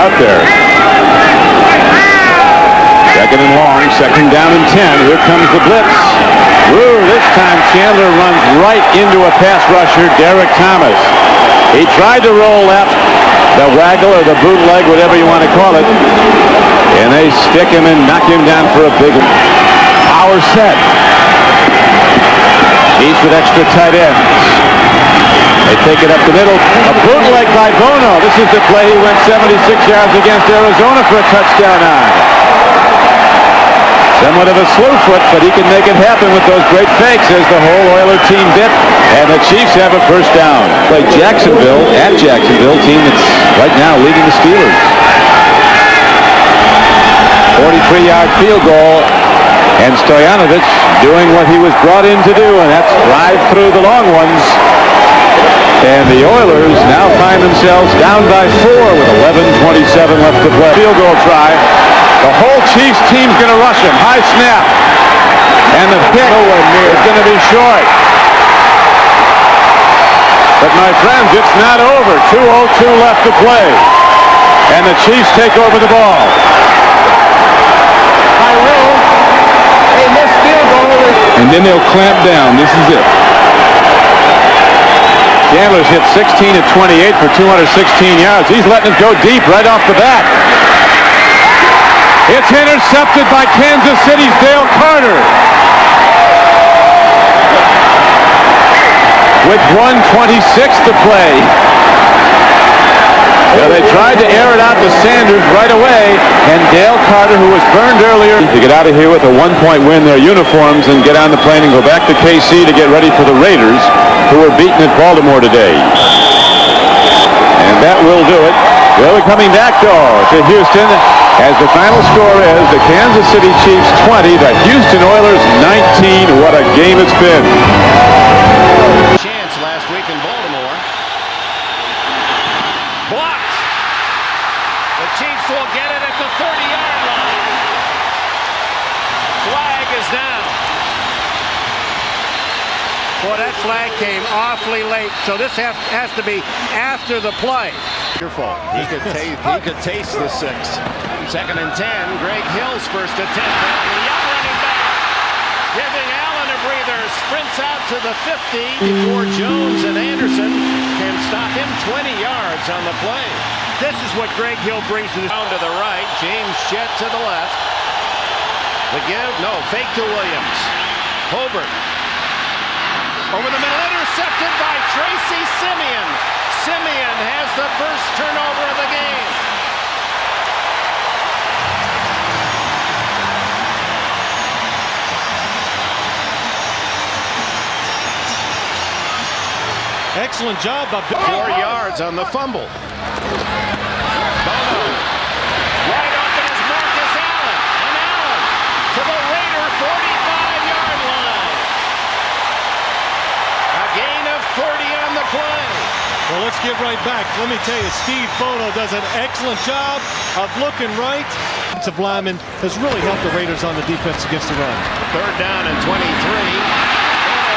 out there. Second and long, second down and 10. Here comes the blitz. Woo, this time Chandler runs right into a pass rusher, Derek Thomas. He tried to roll left, the waggle or the bootleg, whatever you want to call it. And they stick him and knock him down for a big power set. East with extra tight ends. They take it up the middle. A bootleg by Bono. This is the play he went 76 yards against Arizona for a touchdown on. Somewhat of a slew foot, but he can make it happen with those great fakes as the whole Oiler team did. And the Chiefs have a first down. Play Jacksonville, at Jacksonville, team that's right now leading the Steelers. 43-yard field goal. And Stoyanovich doing what he was brought in to do, and that's drive through the long ones. And the Oilers now find themselves down by 4 with 11:27 left to play. Field goal try. The whole Chiefs team's going to rush him. High snap. And the kick is going to be short. But my friends, it's not over. 2:02 left to play. And the Chiefs take over the ball. And then they'll clamp down. This is it. Chandler's hit 16 of 28 for 216 yards. He's letting it go deep right off the bat. It's intercepted by Kansas City's Dale Carter. With 1:26 to play. Yeah, they tried to air it out to Sanders right away, and Dale Carter, who was burned earlier, to get out of here with a 1-point win, their uniforms, and get on the plane and go back to KC to get ready for the Raiders, who were beaten at Baltimore today. And that will do it. They'll be coming back, though, to Houston, as the final score is the Kansas City Chiefs 20, the Houston Oilers 19. What a game it's been. Chance last week in Baltimore. Blocked. The Chiefs will get it at the 30-yard line. Flag is down. Boy, that flag came awfully late, so this has to be after the play. Your fault. He could taste the 6. Second and 10. Greg Hill's first attempt. The young running back giving Allen a breather. Sprints out to the 50 before Jones and Anderson can stop him 20 yards on the play. This is what Greg Hill brings to the down to the right. James Jett to the left. The give, no, fake to Williams. Hobert. Over the middle, intercepted by Tracy Simeon. Simeon has the first turnover of the game. Excellent job by 4 yards on the fumble. Bono. Wide open is Marcus Allen. And Allen to the Raider 45-yard line. A gain of 30 on the play. Well, let's get right back. Let me tell you, Steve Bono does an excellent job of looking right. Defensive lineman has really helped the Raiders on the defense against the run. Third down and 23.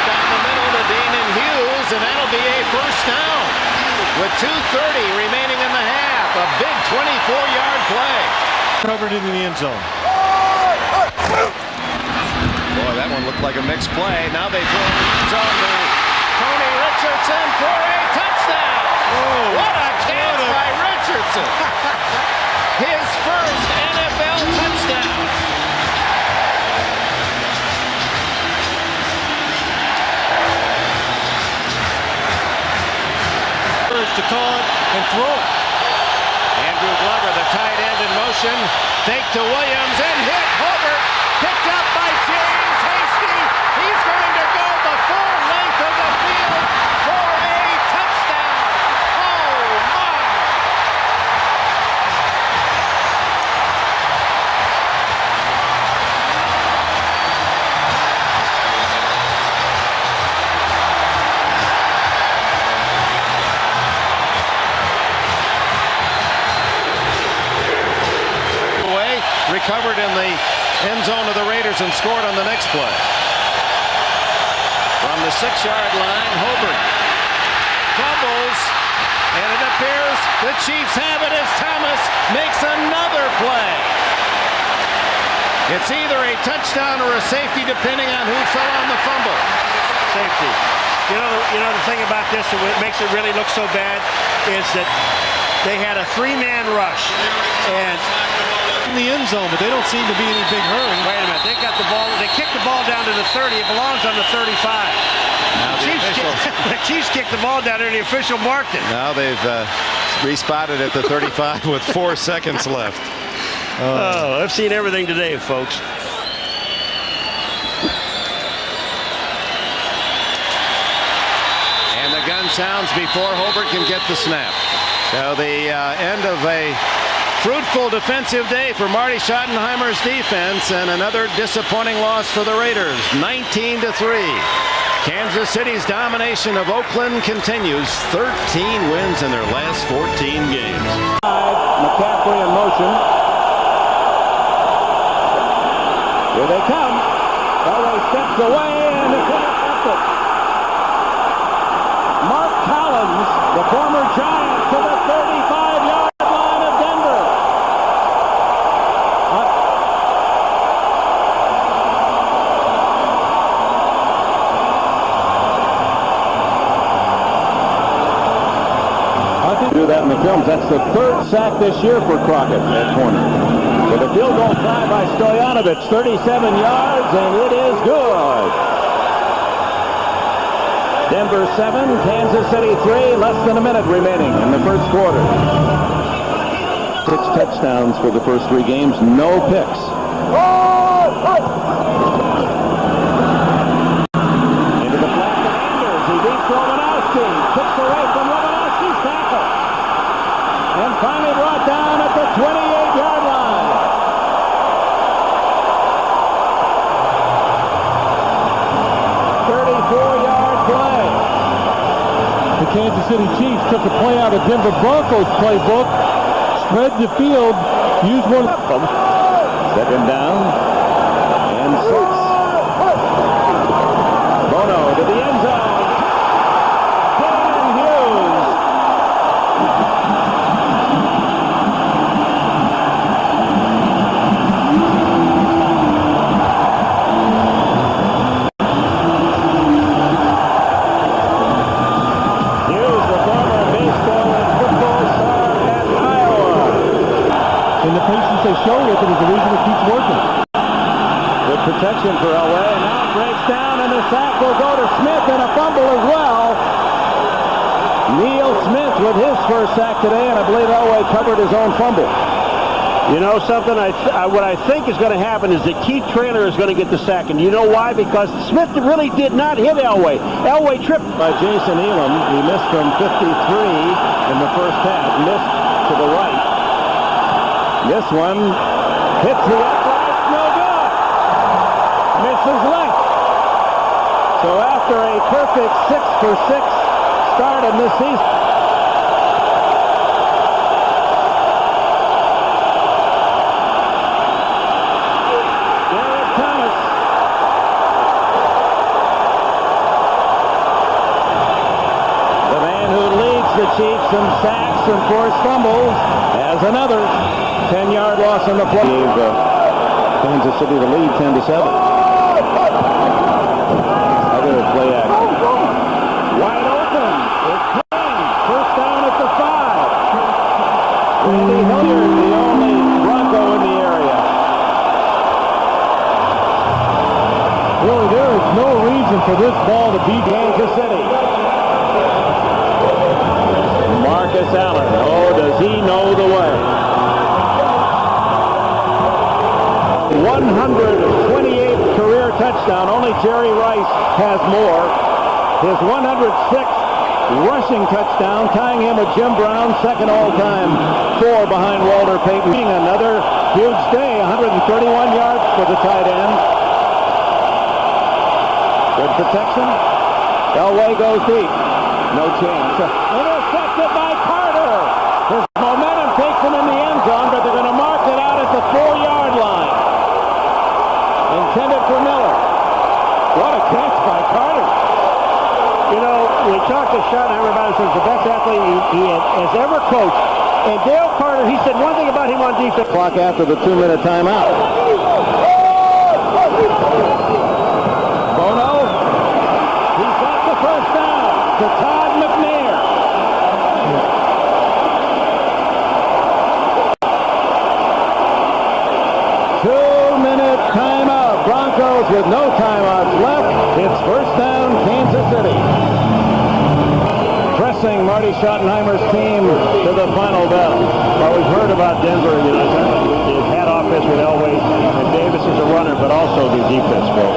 Down the middle to Damon Hughes, and that'll be a first down. With 2:30 remaining in the half, a big 24-yard play. Covered into the end zone. Boy, that one looked like a mixed play. Now they throw the end zone to Tony Richardson for a touchdown. Oh, what a catch by Richardson. His first NFL touchdown. To call it and throw it. Andrew Glover, the tight end in motion. Fake to Williams and hit Hobert. Picked up by James Hasty. He's going to go the full length of the field for a touchdown. Oh, my. Recovered in the end zone of the Raiders and scored on the next play. From the 6-yard line, Hobert fumbles and it disappears. The Chiefs have it as Thomas makes another play. It's either a touchdown or a safety, depending on who fell on the fumble. Safety. You know the thing about this that makes it really look so bad is that they had a three-man rush and In the end zone, but they don't seem to be in any big hurry. wait a minute, they got the ball. They kicked the ball down to the 30. It belongs on the 35. The Chiefs kicked the ball down there, and the official marked it. Now they've respotted at the 35 with 4 seconds left. Oh, I've seen everything today, folks. And the gun sounds before Hobart can get the snap. So the end of a fruitful defensive day for Marty Schottenheimer's defense, and another disappointing loss for the Raiders, 19-3. Kansas City's domination of Oakland continues, 13 wins in their last 14 games. McCaffrey in motion. Here they come. Elway steps away and it's intercepted. Mark Collins, the former Giant, to the 35-yard line of Denver. I think do that in the films. That's the third sack this year for Crockett at corner. With a field goal try by Stoyanovich, 37 yards, and it is good. Denver 7, Kansas City 3, less than a minute remaining in the first quarter. 6 touchdowns for the first 3 games, no picks. Into the flat of Anders, he beats Romanowski, kicks away from Romanowski's tackle, and finally brought down at the 28-yard line. The Kansas City Chiefs took a play out of Denver Broncos playbook, spread the field, used one of them. Second down and 6. Bono to the end zone. Dan Hughes. Hughes, the former baseball and football star at Iowa. And the patience they show with it is the reason it keeps working. Good protection for Elway, and now it breaks down, and the sack will go to Smith, and a fumble as well. Neil Smith with his first sack today, and I believe Elway covered his own fumble. You know something? What I think is going to happen is that Keith Traylor is going to get the sack. And you know why? Because Smith really did not hit Elway. Elway tripped. By Jason Elam, he missed from 53 in the first half, missed to the right. This one hits the upright, no good. Misses left. So after a perfect 6-for-6 start in this season, Derek Thomas. The man who leads the Chiefs in sacks and forced fumbles has another 10-yard loss on the play. Gave Kansas City the lead 10-7. Other play action. Wide open. It's King. First down at the 5. Randy Hilliard, the only Bronco in the area. Really, there is no reason for this ball to be Kansas City. Marcus Allen. Oh, does he know the way? 128th career touchdown. Only Jerry Rice has more. His 106th rushing touchdown, tying him with Jim Brown, second all-time, 4 behind Walter Payton. Another huge day, 131 yards for the tight end. Good protection. Elway goes deep. No chance. Intercepted by Carter. His momentum takes him in the end zone, but they're going to mark it out at the 4-yard line. Intended for Miller. What a catch by Carter. You know, we talked to Schottenheimer about it. Says the best athlete he has ever coach. And Dale Carter, he said one thing about him on defense. Clock after the 2-minute timeout. Bono, he's got the first down to Todd McNair. 2-minute timeout. Broncos with no timeouts left. It's first down, Kansas City. Pressing Marty Schottenheimer's team to the final bell. Well, we've heard about Denver. You know, they've had offense with Elway, and Davis is a runner, but also their defense, Bill.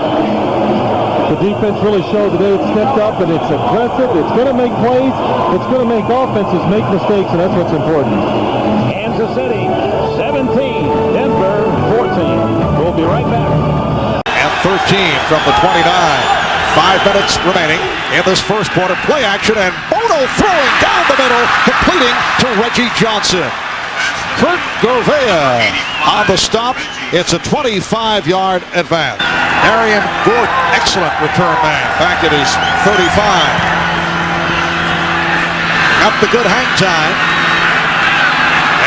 The defense really showed today. It's stepped up and it's aggressive. It's going to make plays. It's going to make offenses make mistakes, and that's what's important. Kansas City, 17. Denver, 14. We'll be right back. And 13 from the 29. 5 minutes remaining in this first quarter. Play action, and Bono throwing down the middle, completing to Reggie Johnson. Kurt Govea on the stop. It's a 25-yard advance. Marion Gordon, excellent return man, back at his 35. Got the good hang time.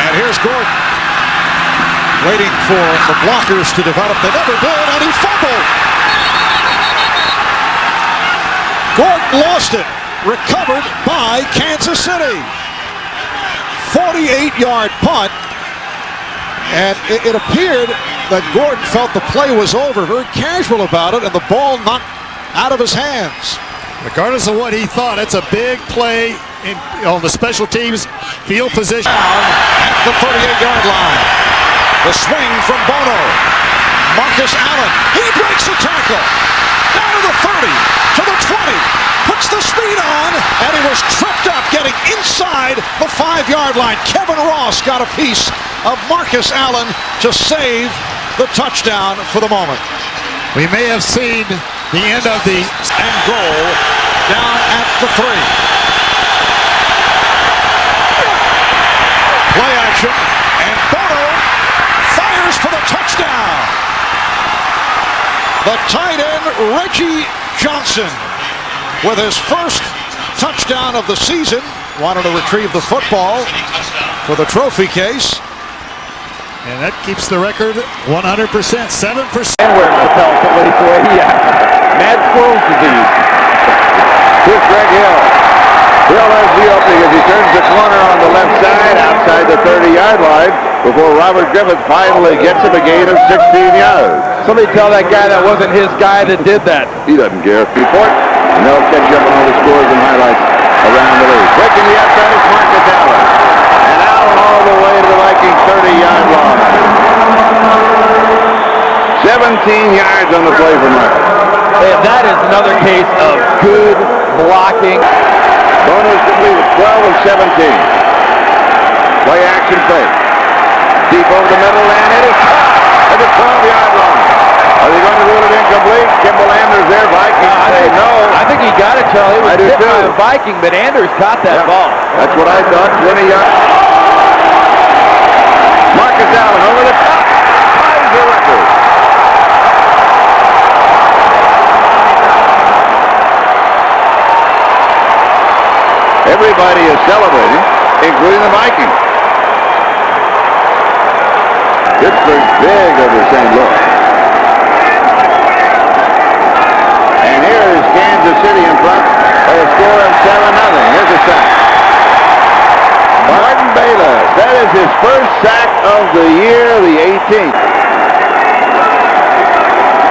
And here's Gordon. Waiting for the blockers to develop. They never did, and he fumbled. Gordon lost it. Recovered by Kansas City. 48-yard punt. And it appeared that Gordon felt the play was over. Very casual about it, and the ball knocked out of his hands. Regardless of what he thought, it's a big play on the special teams field position. At the 38-yard line. The swing from Bono. Marcus Allen. He breaks the tackle. Down to the 30, to the 20. Puts the speed on, and he was tripped up getting inside the 5-yard line. Kevin Ross got a piece of Marcus Allen to save the touchdown for the moment. We may have seen the end of the And goal down at the 3. Play action, and Bono fires for the touchdown. The tight end, Reggie Johnson, with his first touchdown of the season. Wanted to retrieve the football for the trophy case. and that keeps the record 100%, 7%. And where's the tell somebody where he at? Mad squirrel disease. Here's Greg Hill. Hill has the opening as he turns the corner on the left side outside the 30-yard line before Robert Griffith finally gets him a gain of 16 yards. Somebody tell that guy that wasn't his guy that did that. He doesn't care. Report, and they'll catch up on all the scores and highlights around the league. Breaking the outside is Marcus Allen. And Allen all the way to the Vikings 30-yard line. 17 yards on the play for Marcus. And that is another case of good blocking. Bono's completed 12 of 17. Play action fake. Deep over the middle, and it is caught at the 12-yard line. Are they going to rule it incomplete? Kimball Anders there. Vikings say no. I think he got it, Charlie. It was hit by a Viking, but Anders caught that ball. That's what I thought. 20 yards. Marcus Allen over the top. Ties the record. Everybody is celebrating, including the Vikings. Pittsburgh's big over St. Louis. And here is Kansas City in front by a score of 7-0. Here's a sack. Martin Bayless. That is his first sack of the year, the 18th.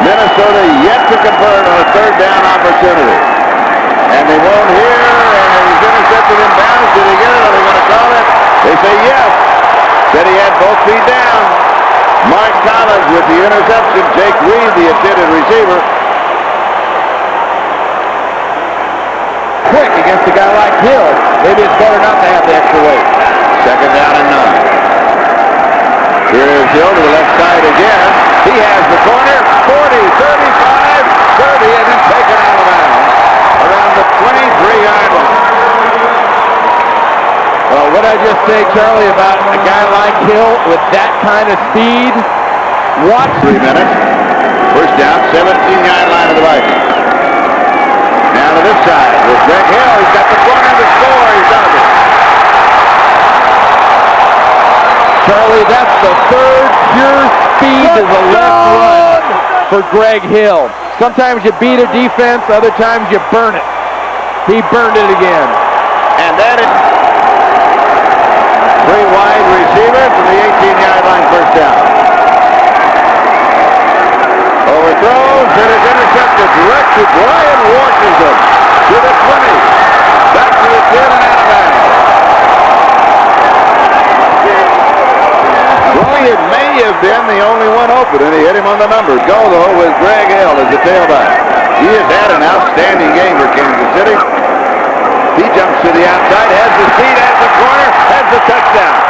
Minnesota yet to convert on a third down opportunity. And they won't hear, and he's intercepted in bounds. Did he get it? Are they going to call it? They say yes. Said he had both feet down. Mark Collins with the interception. Jake Reed, the intended receiver. Quick against a guy like Hill. Maybe it's better not to have the extra weight. Second down and 9. Here is Hill to the left side again. He has the corner. 40, 35, 30, and then taken out of bounds around the 23-yard line. Well, what I just say, Charlie, about a guy like Hill with that kind of speed? Watch. 3 minutes. First down, 17-yard line of the Vikings. Now to this side with Greg Hill. He's got the corner to score. He does it. Charlie, that's the third pure speed to the left run for Greg Hill. Sometimes you beat a defense, other times you burn it. He burned it again. And that is three wide receiver from the 18-yard line, first down. Overthrows, it is intercepted direct to Brian Washington to the 20. Back to the 10 and out of bounds. Bryant may have been the only one open, and he hit him on the numbers. Go, though, with Greg Hill as the tailback. He has had an outstanding game for Kansas City. He jumps to the outside, has the speed, has the corner, has the touchdown.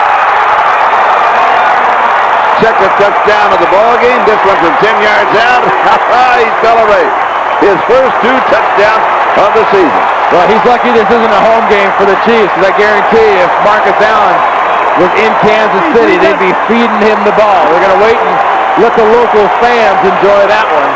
Second touchdown of the ball game. This one from 10 yards out. He celebrates his first 2 touchdowns of the season. Well, he's lucky this isn't a home game for the Chiefs, because I guarantee you, if Marcus Allen was in Kansas City, they'd be feeding him the ball. They're going to wait and let the local fans enjoy that one.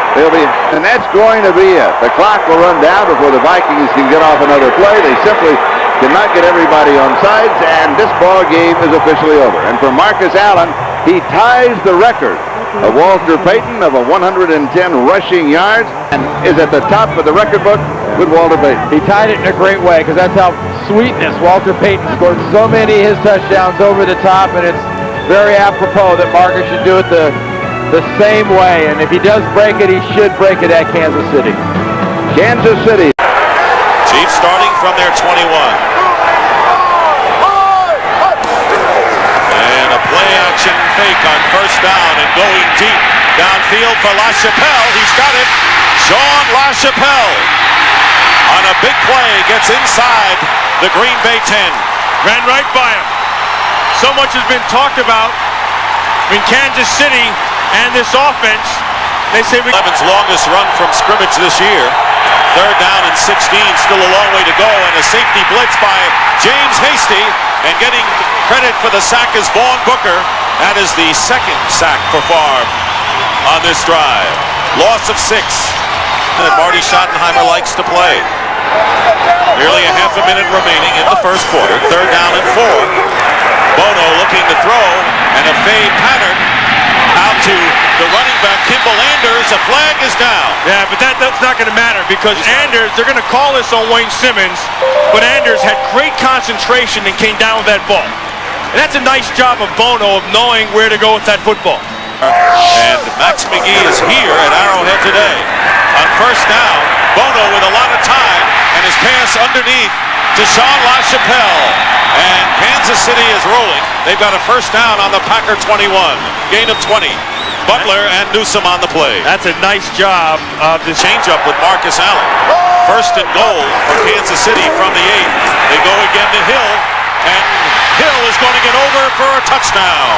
And that's going to be it. The clock will run down before the Vikings can get off another play. They simply cannot get everybody on sides, and this ball game is officially over. And for Marcus Allen, he ties the record of Walter Payton of 110 rushing yards and is at the top of the record book with Walter Payton. He tied it in a great way, because that's how sweetness. Walter Payton scored so many of his touchdowns over the top, and it's very apropos that Marcus should do it the same way. And if he does break it, he should break it at Kansas City. Kansas City. Chiefs starting from their 21. And a play action fake on first down and going deep downfield for LaChapelle. He's got it. Sean LaChapelle on a big play gets inside the Green Bay 10. Ran right by him. So much has been talked about in Kansas City and this offense. They say 11's longest run from scrimmage this year. Third down and 16, still a long way to go, and a safety blitz by James Hasty, and getting credit for the sack is Vaughn Booker. That is the second sack for Favre on this drive. Loss of 6 that Marty Schottenheimer likes to play. Nearly a half a minute remaining in the first quarter. Third down and 4. Bono looking to throw, and a fade pattern out to the running back, Kimball Anders. A flag is down. Yeah, but that's not going to matter, because Anders, they're going to call this on Wayne Simmons, but Anders had great concentration and came down with that ball. And that's a nice job of Bono of knowing where to go with that football. And Max McGee is here at Arrowhead today. On first down, Bono with a lot of time, and his pass underneath to Sean LaChapelle. And Kansas City is rolling. They've got a first down on the Packer 21. Gain of 20. Butler and Newsome on the play. That's a nice job of the Change-up with Marcus Allen. First and goal for Kansas City from the 8. They go again to Hill, and Hill is going to get over for a touchdown.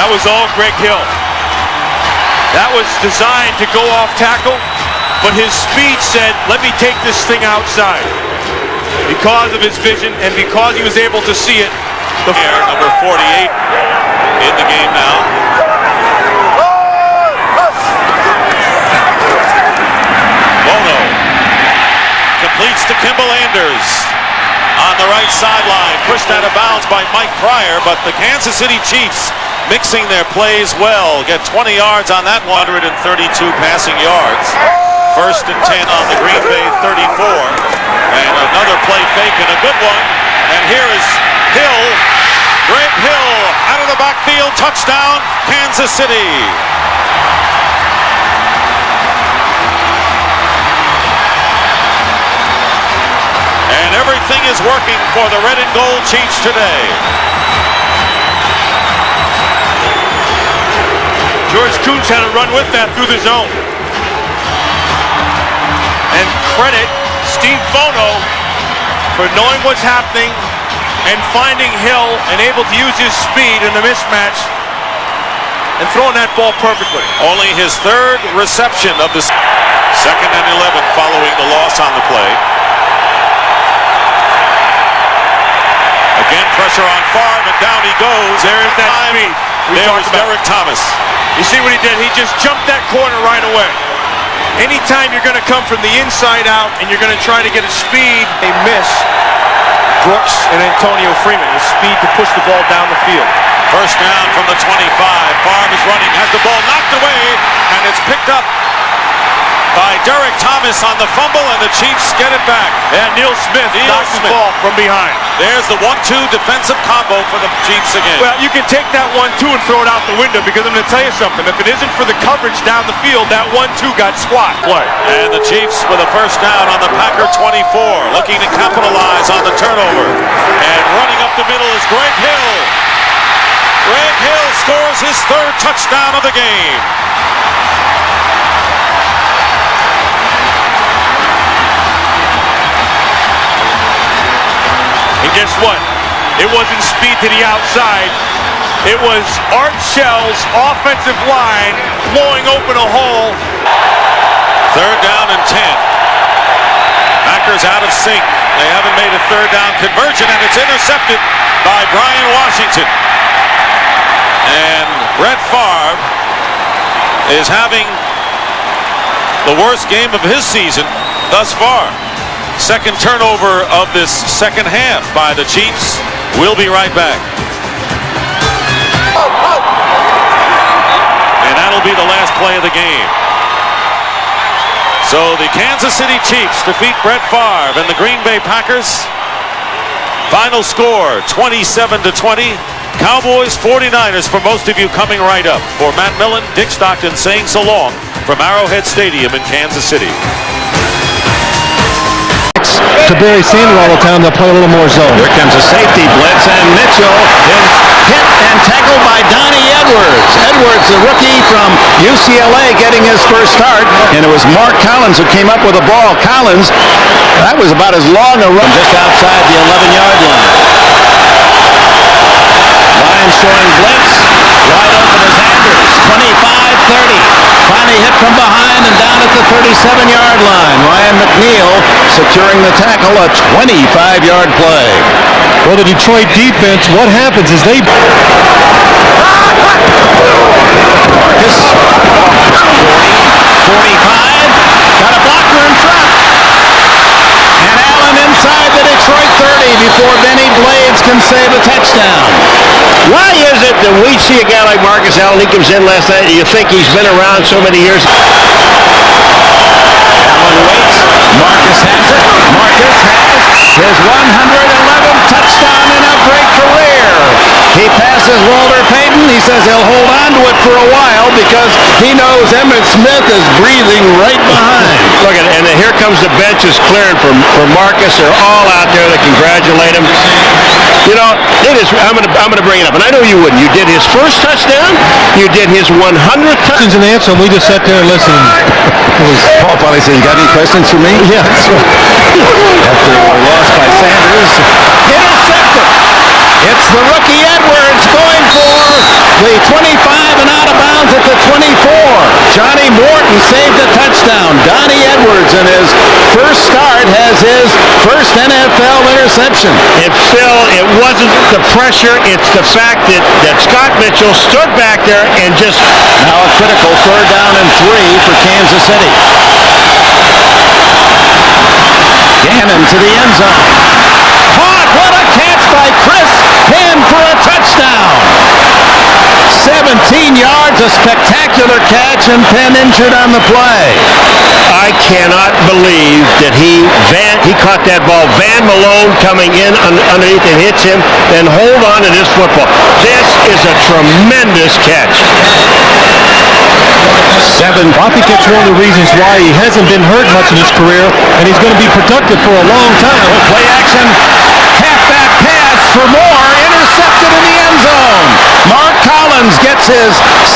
That was all Greg Hill. That was designed to go off tackle, but his speed said, let me take this thing outside. Because of his vision and because he was able to see it. Number 48 in the game now. Bono completes to Kimball Anders on the right sideline. Pushed out of bounds by Mike Pryor, but the Kansas City Chiefs mixing their plays well. Get 20 yards on that 132 passing yards. First and 10 on the Green Bay 34. And another play fake and a good one. And here is Hill. Greg Hill out of the backfield. Touchdown, Kansas City. And everything is working for the red and gold Chiefs today. George Kuntz had a run with that through the zone. And credit Steve Bono for knowing what's happening and finding Hill and able to use his speed in the mismatch and throwing that ball perfectly. Only his third reception of the second and 11 following the loss on the play. Again, pressure on Favre, and down he goes. There's that speed. There was Derek Thomas. You see what he did? He just jumped that corner right away. Anytime you're going to come from the inside out and you're going to try to get a speed, they miss Brooks and Antonio Freeman with speed to push the ball down the field. First down from the 25. Favre is running, has the ball knocked away, and it's picked up by Derek Thomas on the fumble, and the Chiefs get it back. And Neil Smith knocks the ball from behind. There's the 1-2 defensive combo for the Chiefs again. Well, you can take that 1-2 and throw it out the window, because I'm going to tell you something. If it isn't for the coverage down the field, that 1-2 got squat play. And the Chiefs with a first down on the Packer 24, looking to capitalize on the turnover. And running up the middle is Greg Hill. Greg Hill scores his third touchdown of the game. And guess what? It wasn't speed to the outside. It was Art Shell's offensive line blowing open a hole. Third down and 10. Packers out of sync. They haven't made a third down conversion, and it's intercepted by Brian Washington. And Brett Favre is having the worst game of his season thus far. Second turnover of this second half by the Chiefs. We'll be right back. And that'll be the last play of the game. So the Kansas City Chiefs defeat Brett Favre and the Green Bay Packers. Final score 27-20. Cowboys 49ers for most of you coming right up. For Matt Millen, Dick Stockton saying so long from Arrowhead Stadium in Kansas City. To Barry Sanders all the time, they'll play a little more zone. Here comes a safety blitz, and Mitchell is hit and tackled by Donnie Edwards. Edwards, the rookie from UCLA, getting his first start, and it was Mark Collins who came up with the ball. Collins, that was about as long a run, just outside the 11-yard line. Lions showing blitz, wide open is Anders, 25-30. Finally hit from behind and down at the 37-yard line. Ryan McNeil securing the tackle, a 25-yard play. Well, the Detroit defense, what happens is they... Marcus, 45, got a blocker in front. And Allen inside the Detroit 30 before Benny Blades can save a touchdown. Why is it that we see a guy like Marcus Allen, he comes in last night, and you think he's been around so many years? Allen waits. Marcus has it. Marcus has his 111th touchdown in a great career. He passes Walter Payton. He says he'll hold on to it for a while because he knows Emmitt Smith is breathing right behind. Look at it, and here comes the bench is clearing for Marcus. They're all out there to congratulate him. You know, it is. I'm gonna bring it up, and I know you wouldn't. You did his first touchdown. You did his 100th touchdown. and answer, and we just sat there and listened. Paul finally said, "You got any questions for me?" Yeah. After a loss by Sanders, intercepted. It's the rookie Edwards going for the 25 and out of bounds at the 24. Johnny Morton saved a touchdown. Donnie Edwards in his first start has his first NFL interception. And Phil, it wasn't the pressure, it's the fact that Scott Mitchell stood back there and just... Now a critical third down and 3 for Kansas City. Gannon to the end zone. Caught! What a catch by Chris Penn for a touchdown! 17 yards, a spectacular catch, and Penn injured on the play. I cannot believe that he caught that ball. Van Malone coming in underneath and hits him, then hold on to this football. This is a tremendous catch. I think that's one of the reasons why he hasn't been hurt much in his career, and he's going to be productive for a long time. Play action, halfback pass for Moore, intercepted in the end zone. Mark Collins gets his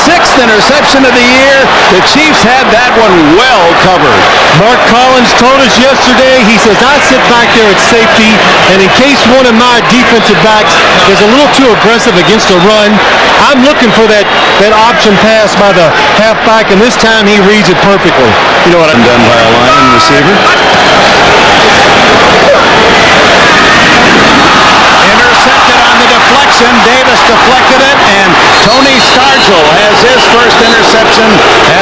6th interception of the year. The Chiefs had that one well covered. Mark Collins told us yesterday, he says, I sit back there at safety, and in case one of my defensive backs is a little too aggressive against a run, I'm looking for that option pass by the halfback, and this time he reads it perfectly. You know what I'm done by a line receiver? Intercepted on the deflection. Davis deflected it, and Tony Stargell has his his first interception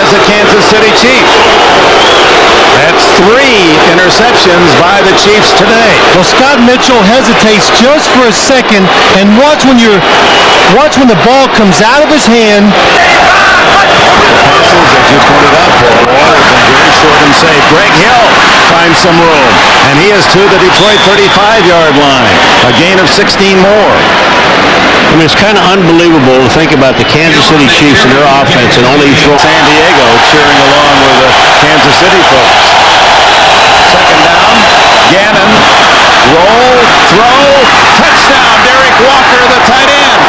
as a Kansas City Chief. That's 3 interceptions by the Chiefs today. Well, Scott Mitchell hesitates just for a second, and watch when the ball comes out of his hand. Passes, as you pointed out, Paul, have been very short and safe. Greg Hill finds some room, and he is to the Detroit 35-yard line. A gain of 16 more. I mean, it's kind of unbelievable to think about the Kansas City Chiefs and their offense and only throw. San Diego cheering along with the Kansas City folks. Second down, Gannon, roll, throw, touchdown, Derek Walker, the tight end.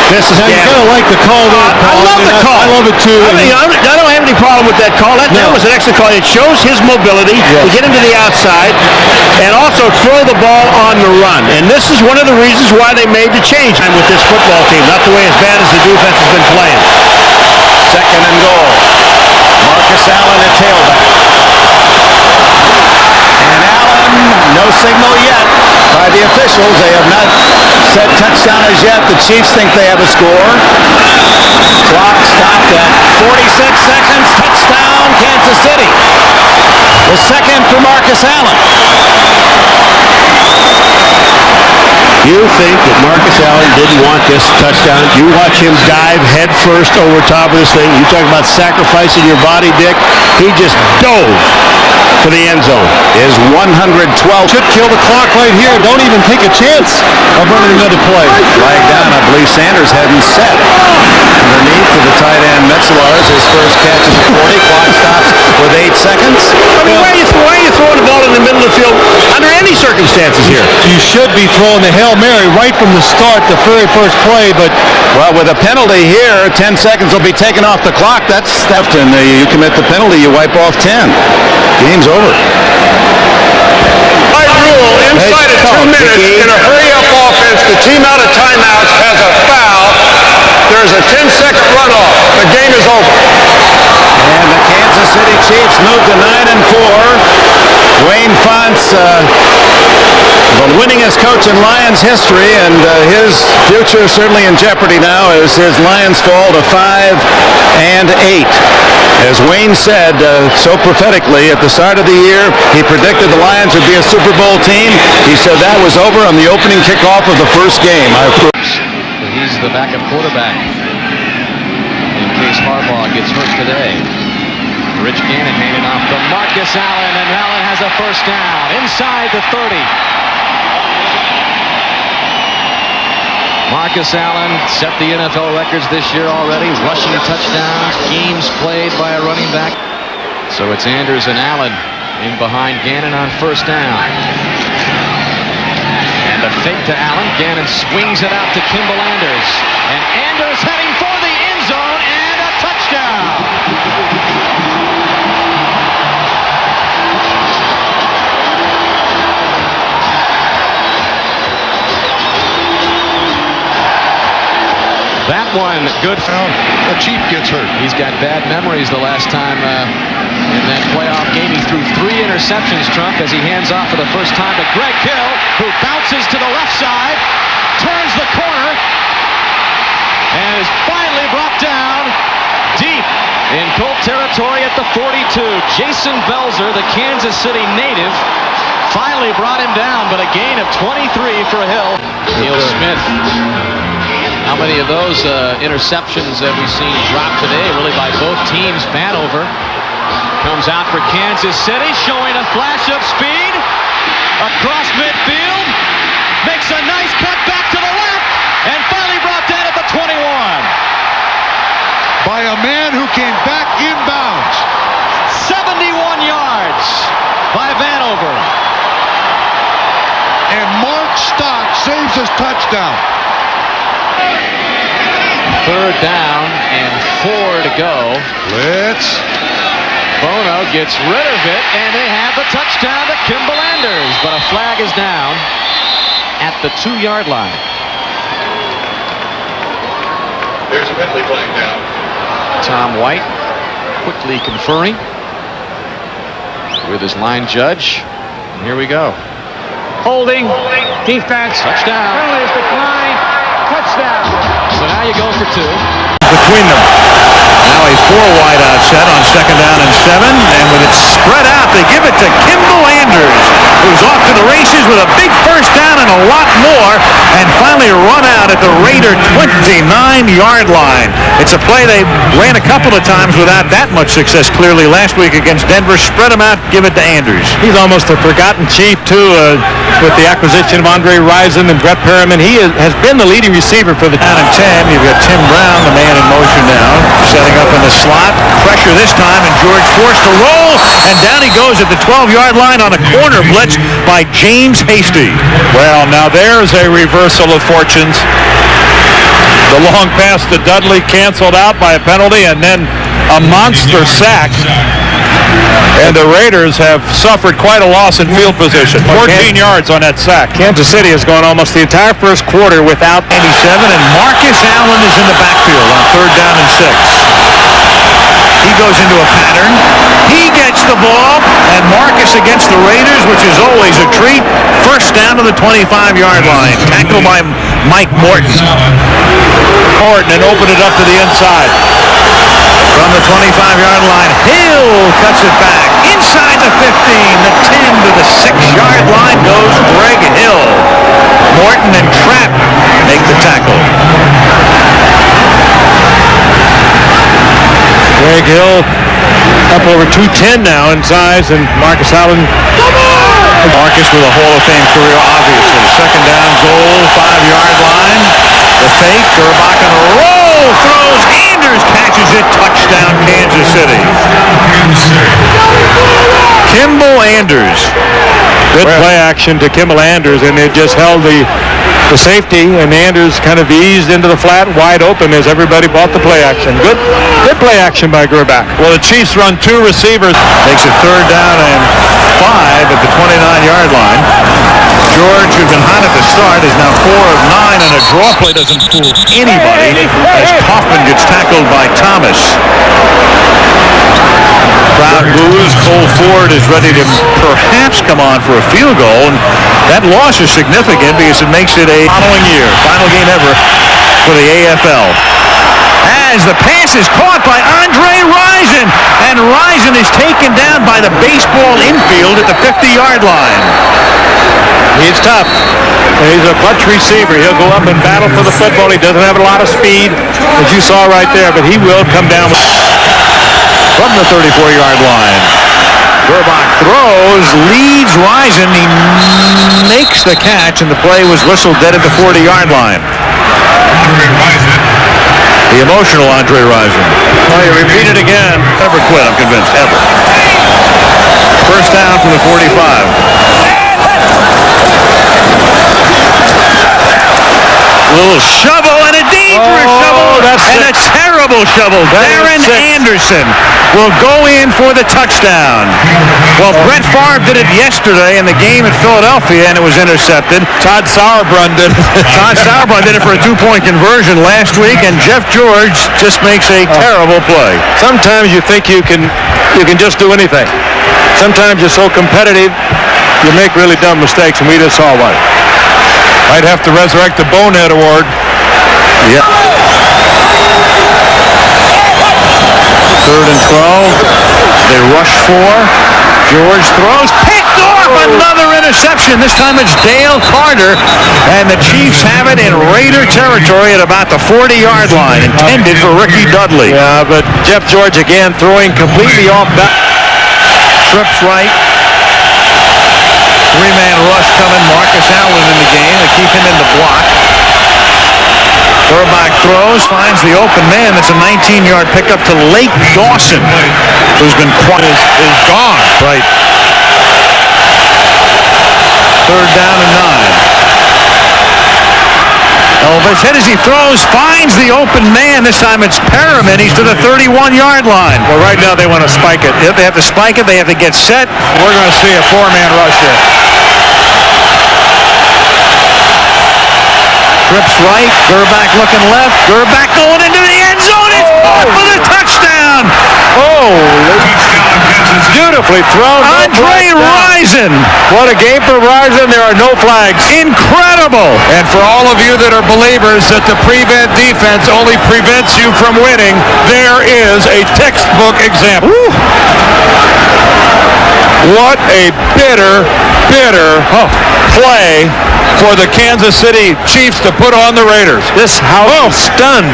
This is Now, you gotta like the call there, I Paul. love the call. I love it too. I mean, I don't have any problem with that call. That was an excellent call. It shows his mobility to get him to the outside and also throw the ball on the run. And this is one of the reasons why they made the change with this football team. Not the way as bad as the defense has been playing. Second and goal. Marcus Allen at tailback. And Allen, no signal yet by the officials. They have not said touchdown as yet. The Chiefs think they have a score. Clock stopped at 46 seconds. Touchdown, Kansas City. The second for Marcus Allen. You think that Marcus Allen didn't want this touchdown? You watch him dive head first over top of this thing. You talk about sacrificing your body, Dick. He just dove for the end zone. Is 112. Should kill the clock right here. Don't even take a chance of running another play. Flag down. I believe Sanders hadn't set. Underneath to the tight end, Metzelaars. His first catch is 40. Clock stops with 8 seconds. I mean, why are you throwing the ball in the middle of the field under any circumstances here? You should be throwing the Hail Mary right from the start, the very first play, but Well, with a penalty here, 10 seconds will be taken off the clock. That's theft, and you commit the penalty, you wipe off 10. Game's over. By rule, inside of 2 minutes, in a hurry-up offense, the team out of timeouts has a foul. There's a 10-second runoff. The game is over. And the Kansas City Chiefs move to 9-4. Wayne Fonts, the winningest coach in Lions history, and his future certainly in jeopardy now as his Lions fall to 5-8. As Wayne said so prophetically at the start of the year, he predicted the Lions would be a Super Bowl team. He said that was over on the opening kickoff of the first game. He's the backup quarterback in case Harbaugh gets hurt today. Rich Gannon handing off to Marcus Allen, and Allen has a first down inside the 30. Marcus Allen set the NFL records this year already, rushing touchdowns, games played by a running back. So it's Anders and Allen in behind Gannon on first down. And a fake to Allen. Gannon swings it out to Kimball Anders. And Anders heading for the end zone and a touchdown. That one, good. The Chief gets hurt. He's got bad memories the last time in that playoff game. He threw 3 interceptions, Trump, as he hands off for the first time to Greg Hill, who bounces to the left side, turns the corner, and is finally brought down deep in Colt territory at the 42. Jason Belzer, the Kansas City native, finally brought him down, but a gain of 23 for Hill. Neil Smith. How many of those interceptions have we seen dropped today, really by both teams? Vanover comes out for Kansas City, showing a flash of speed across midfield, makes a nice cut back to the left, and finally brought down at the 21. By a man who came back inbounds. 71 yards by Vanover. And Mark Stock saves his touchdown. Third down and 4 to go. Blitz. Bono gets rid of it, and they have the touchdown to Kimball Anders. But a flag is down at the 2-yard line. There's a penalty flag down. Tom White quickly conferring with his line judge. And here we go. Holding. Defense. Touchdown. Penalty is declined. Touchdown. So now you go for 2. Between them. Now a 4 wideout set on 2nd down and 7. And with it spread out, they give it to Kimball Anders, who's off to the races with a big first down and a lot more. And finally run out at the Raider 29-yard line. It's a play they ran a couple of times without that much success clearly last week against Denver. Spread them out, give it to Anders. He's almost a forgotten chief, too, with the acquisition of Andre Rison and Brett Perriman. He has been the leading receiver for the... Down and 10, you've got Tim Brown, the man in motion now, setting up in the slot. Pressure this time, and George forced to roll, and down he goes at the 12-yard line on a corner blitz by James Hasty. Well, now there's a reversal of fortunes. The long pass to Dudley canceled out by a penalty, and then a monster sack. And the Raiders have suffered quite a loss in field position. 14 yards on that sack. Kansas City has gone almost the entire first quarter without 97, and Marcus Allen is in the backfield on 3rd down and 6. He goes into a pattern. He gets the ball, and Marcus against the Raiders, which is always a treat. First down to the 25-yard line. Tackled by Mike Morton. And open it up to the inside. From the 25-yard line, Hill cuts it back. Inside the 15, the 10 to the 6-yard line goes Greg Hill. Morton and Trapp make the tackle. Greg Hill up over 210 now in size, and Marcus Allen. Marcus with a Hall of Fame career, obviously. 2nd down goal, 5-yard line. The fake, Gerbach on a roll, throws, Anders catches it, touchdown Kansas City. Kimball Anders. Good play action to Kimball Anders, and it just held the safety, and Anders kind of eased into the flat, wide open as everybody bought the play action. Good play action by Gerbach. Well, the Chiefs run 2 receivers. Makes it 3rd down and 5 at the 29-yard line. George, who'd been hot at the start, is now 4 of 9, and a draw play doesn't fool anybody as Kaufman gets tackled by Thomas. Crowd boos. Cole Ford is ready to perhaps come on for a field goal, and that loss is significant because it makes it a following year, final game ever for the AFL. As the pass is caught by Andre Rison, and Rison is taken down by the baseball infield at the 50-yard line. He's tough. He's a clutch receiver. He'll go up and battle for the football. He doesn't have a lot of speed, as you saw right there, but he will come down from the 34-yard line. Gerbach throws, leads Rison. He makes the catch, and the play was whistled dead at the 40-yard line. The emotional Andre Rison. Oh, you repeat it again. Never quit, I'm convinced, ever. First down from the 45. Little shovel, and a dangerous shovel, and a terrible shovel. Darren Anderson will go in for the touchdown. Well, Brett Favre did it yesterday in the game at Philadelphia, and it was intercepted. Todd Sauerbrunn did it. Todd Sauerbrunn did it for a 2-point conversion last week, and Jeff George just makes a terrible play. Sometimes you think you can just do anything. Sometimes you're so competitive, you make really dumb mistakes, and we just saw one. Might have to resurrect the Bonehead Award. Yeah. 3rd and 12. They rush 4. George throws. Picked off. Another interception. This time it's Dale Carter. And the Chiefs have it in Raider territory at about the 40-yard line. Intended for Ricky Dudley. Yeah, but Jeff George again throwing completely off back. Trips right. 3-man rush coming. Marcus Allen in the game. They keep him in the block. Gerbach throws, finds the open man. That's a 19-yard pickup to Lake Dawson, who's been quiet. Is gone. Right. 3rd down and 9. Elvis hit as he throws, finds the open man. This time it's Perriman. He's to the 31-yard line. Well, right now they want to spike it. If they have to spike it, they have to get set. We're going to see a 4-man rush here. Trips right, Gerbach looking left, Gerbach going into the end zone. It's caught for the touchdown. Oh, Beautifully thrown. Andre Rison. What a game for Rison. There are no flags. Incredible. And for all of you that are believers that the prevent defense only prevents you from winning, there is a textbook example. Woo. What a bitter play for the Kansas City Chiefs to put on the Raiders. This house is stunned.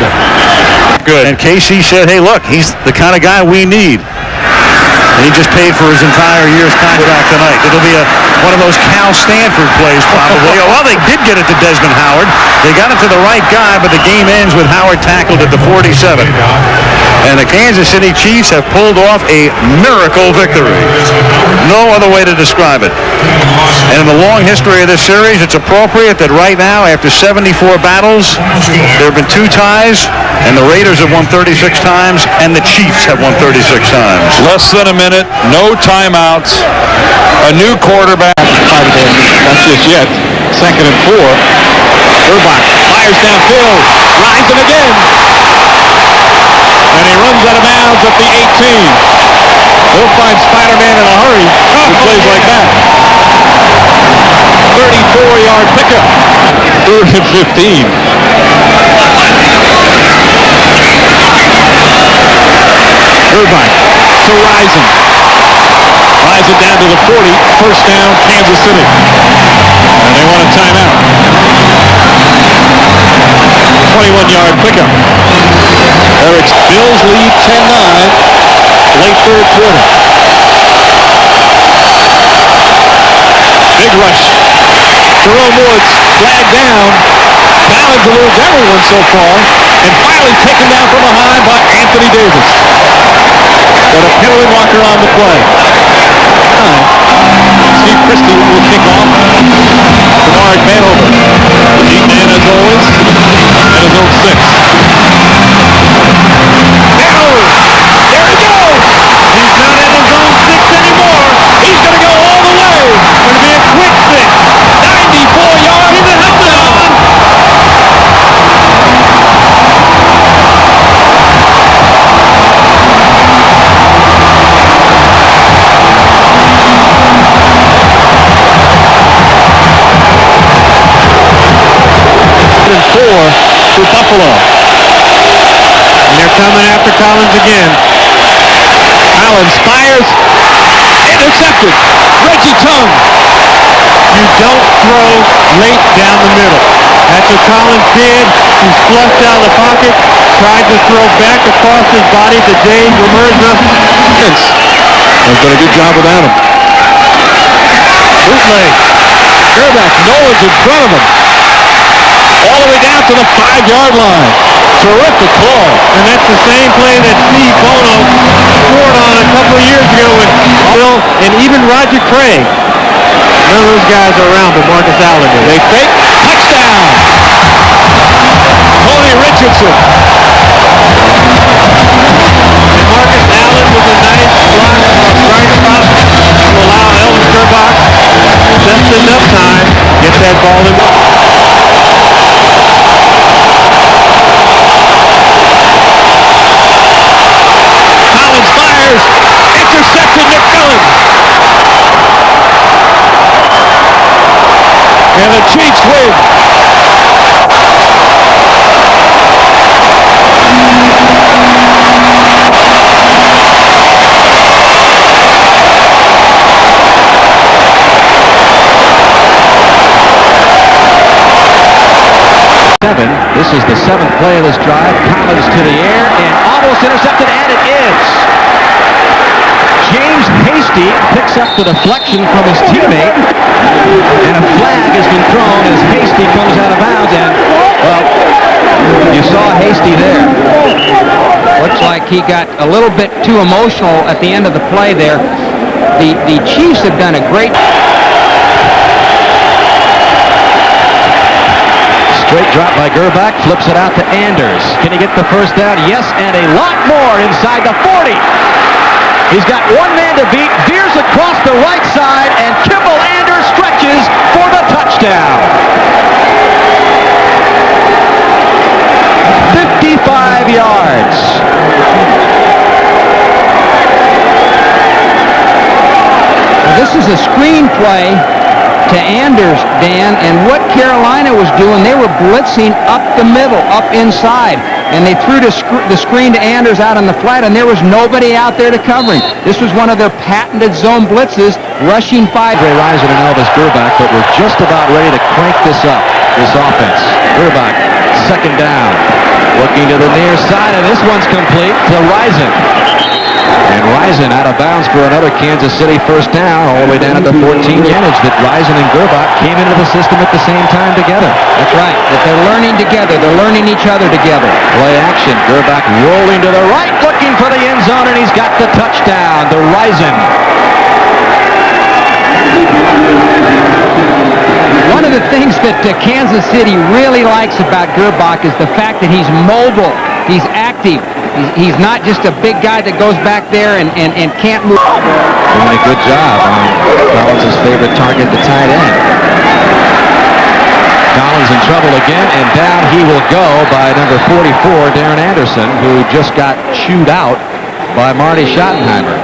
Good. And KC said, hey, look, he's the kind of guy we need. And he just paid for his entire year's contract tonight. It'll be one of those Cal Stanford plays probably. Well, they did get it to Desmond Howard. They got it to the right guy, but the game ends with Howard tackled at the 47. And the Kansas City Chiefs have pulled off a miracle victory. No other way to describe it. And in the long history of this series, it's appropriate that right now, after 74 battles, there have been 2 ties, and the Raiders have won 36 times, and the Chiefs have won 36 times. Less than a minute, no timeouts, a new quarterback. Not just yet. 2nd and 4. Gerbach fires downfield. Rison again. And he runs out of bounds at the 18. He'll find Spider-Man in a hurry who plays like that. 34-yard pickup. 3rd and 15. Gerbach to Rison. Rison down to the 40. First down, Kansas City. And they want a timeout. 21-yard pickup. Eric's Bills lead 10-9. Late 3rd quarter. Big rush. Jerome Woods flagged down. Ballard eludes everyone so far. And finally taken down from behind by Anthony Davis. Got a penalty marker on the play. Steve Christie will kick off. Bernard Vanover. The deep man as always. At his own 6. Vanover! There he goes! He's not at his own 6 anymore. He's going to go all the way. Going to be a quick 6. 94 yards. He's a helmet on. For Buffalo. And they're coming after Collins again. Collins fires. Intercepted. Reggie Tongue. You don't throw late down the middle. That's what Collins did. He flushed out of the pocket. Tried to throw back across his body to Dave Ramirza. They've done a good job without him. Bootleg. Gerbach. No one's in front of him. All the way down to the 5-yard line. Terrific call. And that's the same play that Steve Bono scored on a couple of years ago with Bill and even Roger Craig. None of those guys are around, but Marcus Allen is. They fake. Touchdown! Tony Richardson. And Marcus Allen with a nice block right spot to allow Elvis Gerbach just enough time to get that ball in. Intercepted McMillan. And the Chiefs win. This is the 7th play of this drive. Collins to the air and almost intercepted, and it is. James Hasty picks up the deflection from his teammate, and a flag has been thrown as Hasty comes out of bounds, and, well, you saw Hasty there. Looks like he got a little bit too emotional at the end of the play there. The Chiefs have done a great... Straight drop by Gerbach, flips it out to Anders. Can he get the first down? Yes, and a lot more inside the 40. He's got one man to beat, veers across the right side, and Kimball Anders stretches for the touchdown. 55 yards. this is a screen play to Anders, Dan, and what Carolina was doing, they were blitzing up the middle, up inside, and they threw the screen to Anders out on the flat, and there was nobody out there to cover him. This was one of their patented zone blitzes, rushing 5. Rison and Elvis Gerbach, but we're just about ready to crank this up, this offense. Gerbach, second down, looking to the near side, and this one's complete to Rison. And Rison out of bounds for another Kansas City first down, all the way down at the 14 yardage. That Rison and Gerbach came into the system at the same time together. That's right. That they're learning together. They're learning each other together. Play action. Gerbach rolling to the right, looking for the end zone, and he's got the touchdown to Rison. One of the things that Kansas City really likes about Gerbach is the fact that he's mobile. He's active. He's not just a big guy that goes back there and can't move. Doing a good job on Collins' favorite target, the tight end. Collins in trouble again, and down he will go by number 44, Darren Anderson, who just got chewed out by Marty Schottenheimer.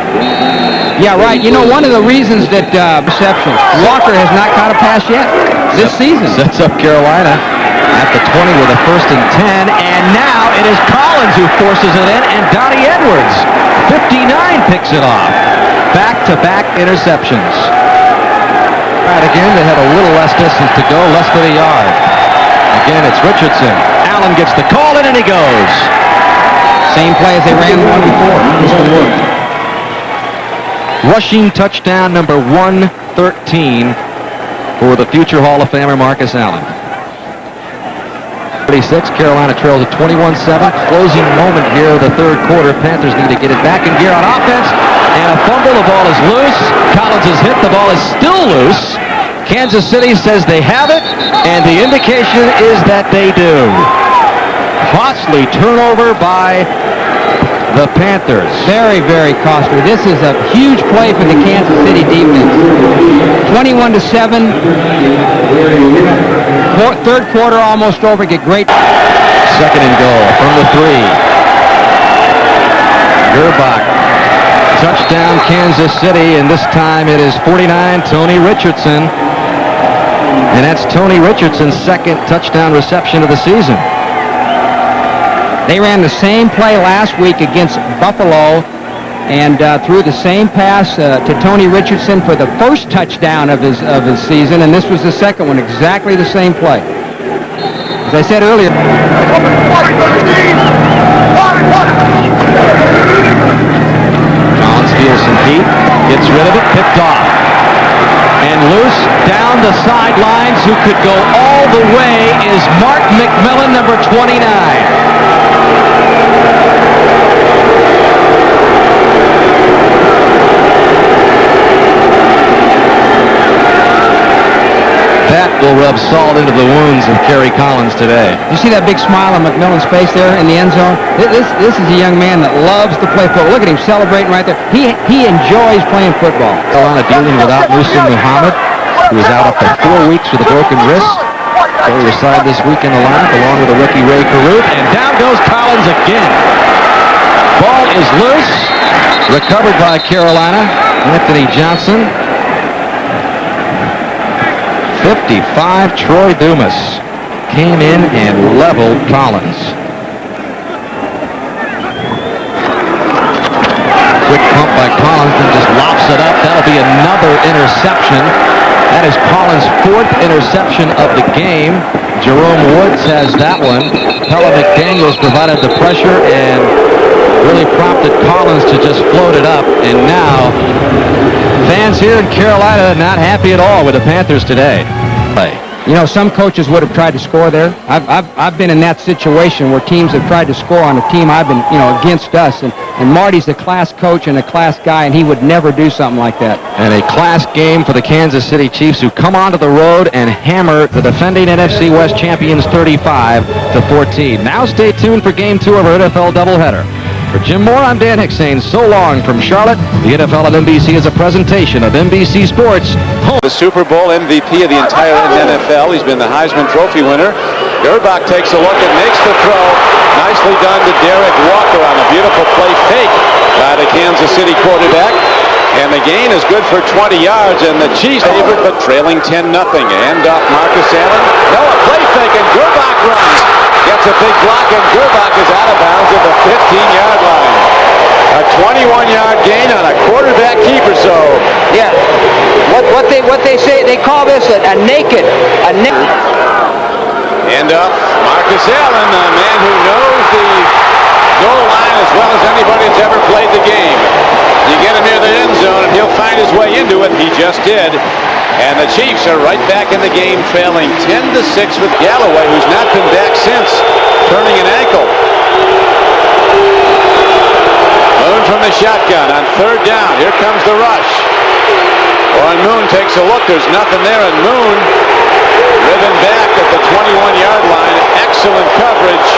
Yeah, right. You know, one of the reasons that reception, Walker has not caught a pass yet this season. Sets up Carolina at the 20 with a 1st and 10, and now it is Collins who forces it in, and Donnie Edwards, 59, picks it off. Back-to-back interceptions. Right, again, they had a little less distance to go, less than a yard. Again, it's Richardson. Allen gets the call in, and he goes. Same play as they ran the one before. This one worked. Rushing touchdown number 113 for the future Hall of Famer Marcus Allen. 36, Carolina trails at 21-7. Closing moment here of the third quarter. Panthers need to get it back in gear on offense. And a fumble, the ball is loose. Collins is hit, the ball is still loose. Kansas City says they have it, and the indication is that they do. Costly turnover by the Panthers. Very, very costly. This is a huge play for the Kansas City defense. 21-7. Third quarter almost over. Get great. Second and goal from the 3. Gerbach. Touchdown Kansas City, and this time it is 49, Tony Richardson. And that's Tony Richardson's second touchdown reception of the season. They ran the same play last week against Buffalo and threw the same pass to Tony Richardson for the first touchdown of his season, and this was the second one, exactly the same play. As I said earlier. Collins feels some heat, gets rid of it, picked off. And loose down the sidelines, who could go all the way, is Mark McMillan, number 29. That will rub salt into the wounds of Kerry Collins today. You see that big smile on McMillan's face there in the end zone? This is a young man that loves to play football. Look at him celebrating right there. He enjoys playing football. Carolina dealing without Musa Muhammad, who is out up for 4 weeks with a broken wrist. So he was signed this week in the lineup along with the rookie Ray Caruth. And down goes Collins again. Ball is loose. Recovered by Carolina. Anthony Johnson. 55, Troy Dumas came in and leveled Collins. Quick pump by Collins, then just lops it up. That'll be another interception. That is Collins' 4th interception of the game. Jerome Woods has that one. Pella McDaniels provided the pressure and really prompted Collins to just float it up. And now, fans here in Carolina not happy at all with the Panthers today. You know, some coaches would have tried to score there. I've been in that situation where teams have tried to score on a team I've been, against us. And Marty's a class coach and a class guy, and he would never do something like that. And a class game for the Kansas City Chiefs, who come onto the road and hammer the defending NFC West champions 35-14. Now stay tuned for Game 2 of our NFL doubleheader. For Jim Moore, I'm Dan Hicks saying so long from Charlotte. The NFL on NBC is a presentation of NBC Sports. The Super Bowl MVP of the entire NFL. He's been the Heisman Trophy winner. Gerbach takes a look and makes the throw. Nicely done to Derek Walker on a beautiful play fake by the Kansas City quarterback. And the gain is good for 20 yards, and the Chiefs favorite, but trailing 10-0. Hand off Marcus Allen. No, a play fake, and Gerbach runs. Gets a big block, and Gerbach is out of bounds at the 15-yard line. A 21-yard gain on a quarterback keeper, so... Yeah. What they say, they call this a naked. End up Marcus Allen, a man who knows the goal line as well as anybody that's ever played the game. You get him near the end zone and he'll find his way into it. He just did. And the Chiefs are right back in the game, trailing 10-6 with Galloway, who's not been back since turning an ankle. Moon from the shotgun on third down. Here comes the rush. Warren Moon takes a look. There's nothing there, and Moon driven back at the 21-yard line. Excellent coverage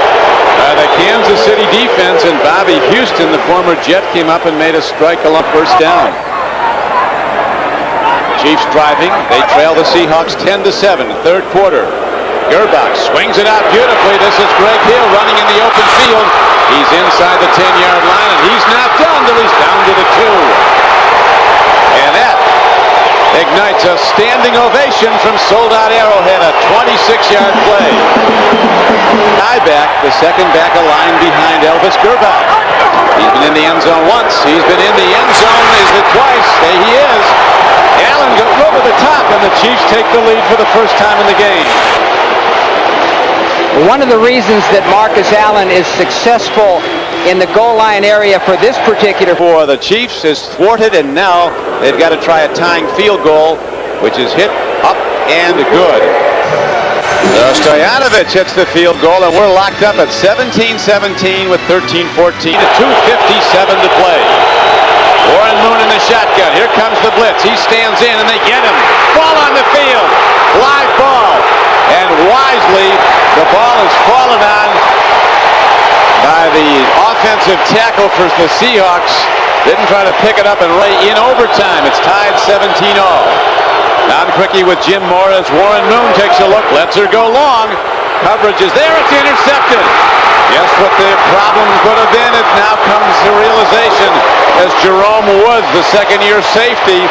by the Kansas City defense, and Bobby Houston, the former Jet, came up and made a strike along first down. Chiefs driving. They trail the Seahawks 10-7, third quarter. Gerbach swings it out beautifully. This is Greg Hill running in the open field. He's inside the 10-yard line, and he's not done till he's down to the 2. And that ignites a standing ovation from sold-out Arrowhead, a 26-yard play. Back, the second back a line behind Elvis Gerbach. He's been in the end zone once. He's been in the end zone, is it twice? There he is. Allen goes over the top, and the Chiefs take the lead for the first time in the game. One of the reasons that Marcus Allen is successful in the goal line area for this particular... For the Chiefs is thwarted, and now they've got to try a tying field goal, which is hit up and good. Stoyanovich hits the field goal, and we're locked up at 17-17 with 13-14 at 2:57 to play. Warren Moon in the shotgun. Here comes the blitz. He stands in, and they get him. Ball on the field. Live ball. And wisely, the ball is fallen on by the offensive tackle for the Seahawks. Didn't try to pick it up and lay in overtime. It's tied 17-all. Down quickly with Jim Moore as Warren Moon takes a look. Lets her go long. Coverage is there. It's intercepted. Guess what the problem could have been? It now comes to realization as Jerome Woods, the second-year safety,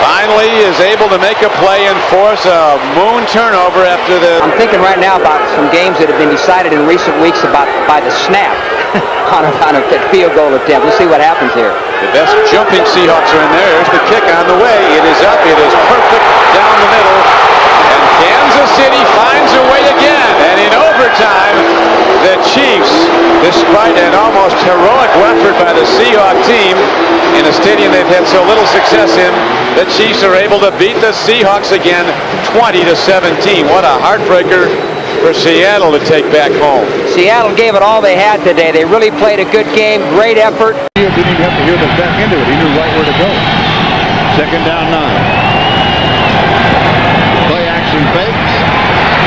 finally is able to make a play and force a Moon turnover after the... I'm thinking right now about some games that have been decided in recent weeks by the snap on a field goal attempt. We'll see what happens here. The best jumping Seahawks are in there. Here's the kick on the way. It is up. It is perfect down the middle. And Kansas City finds a way again. And in overtime, the Chiefs, despite an almost heroic effort by the Seahawk team in a stadium they've had so little success in, the Chiefs are able to beat the Seahawks again 20-17. What a heartbreaker for Seattle to take back home. Seattle gave it all they had today. They really played a good game, great effort. He didn't even have to hear them back into it. He knew right where to go. Second down 9. Play action fakes.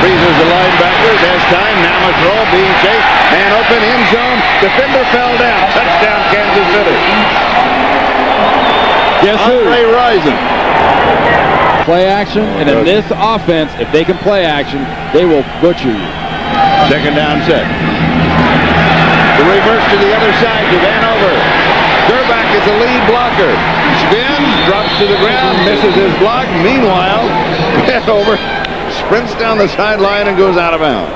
Freezes the linebacker. There's time. Now a throw being chased. Man open end zone. Defender fell down. Touchdown Kansas City. Guess who? Andre Rison. Play action, and in this offense, if they can play action, they will butcher you. Second down set. The reverse to the other side to Vanover. Gerbach is the lead blocker. Spins, drops to the ground, misses his block. Meanwhile, Vanover sprints down the sideline and goes out of bounds.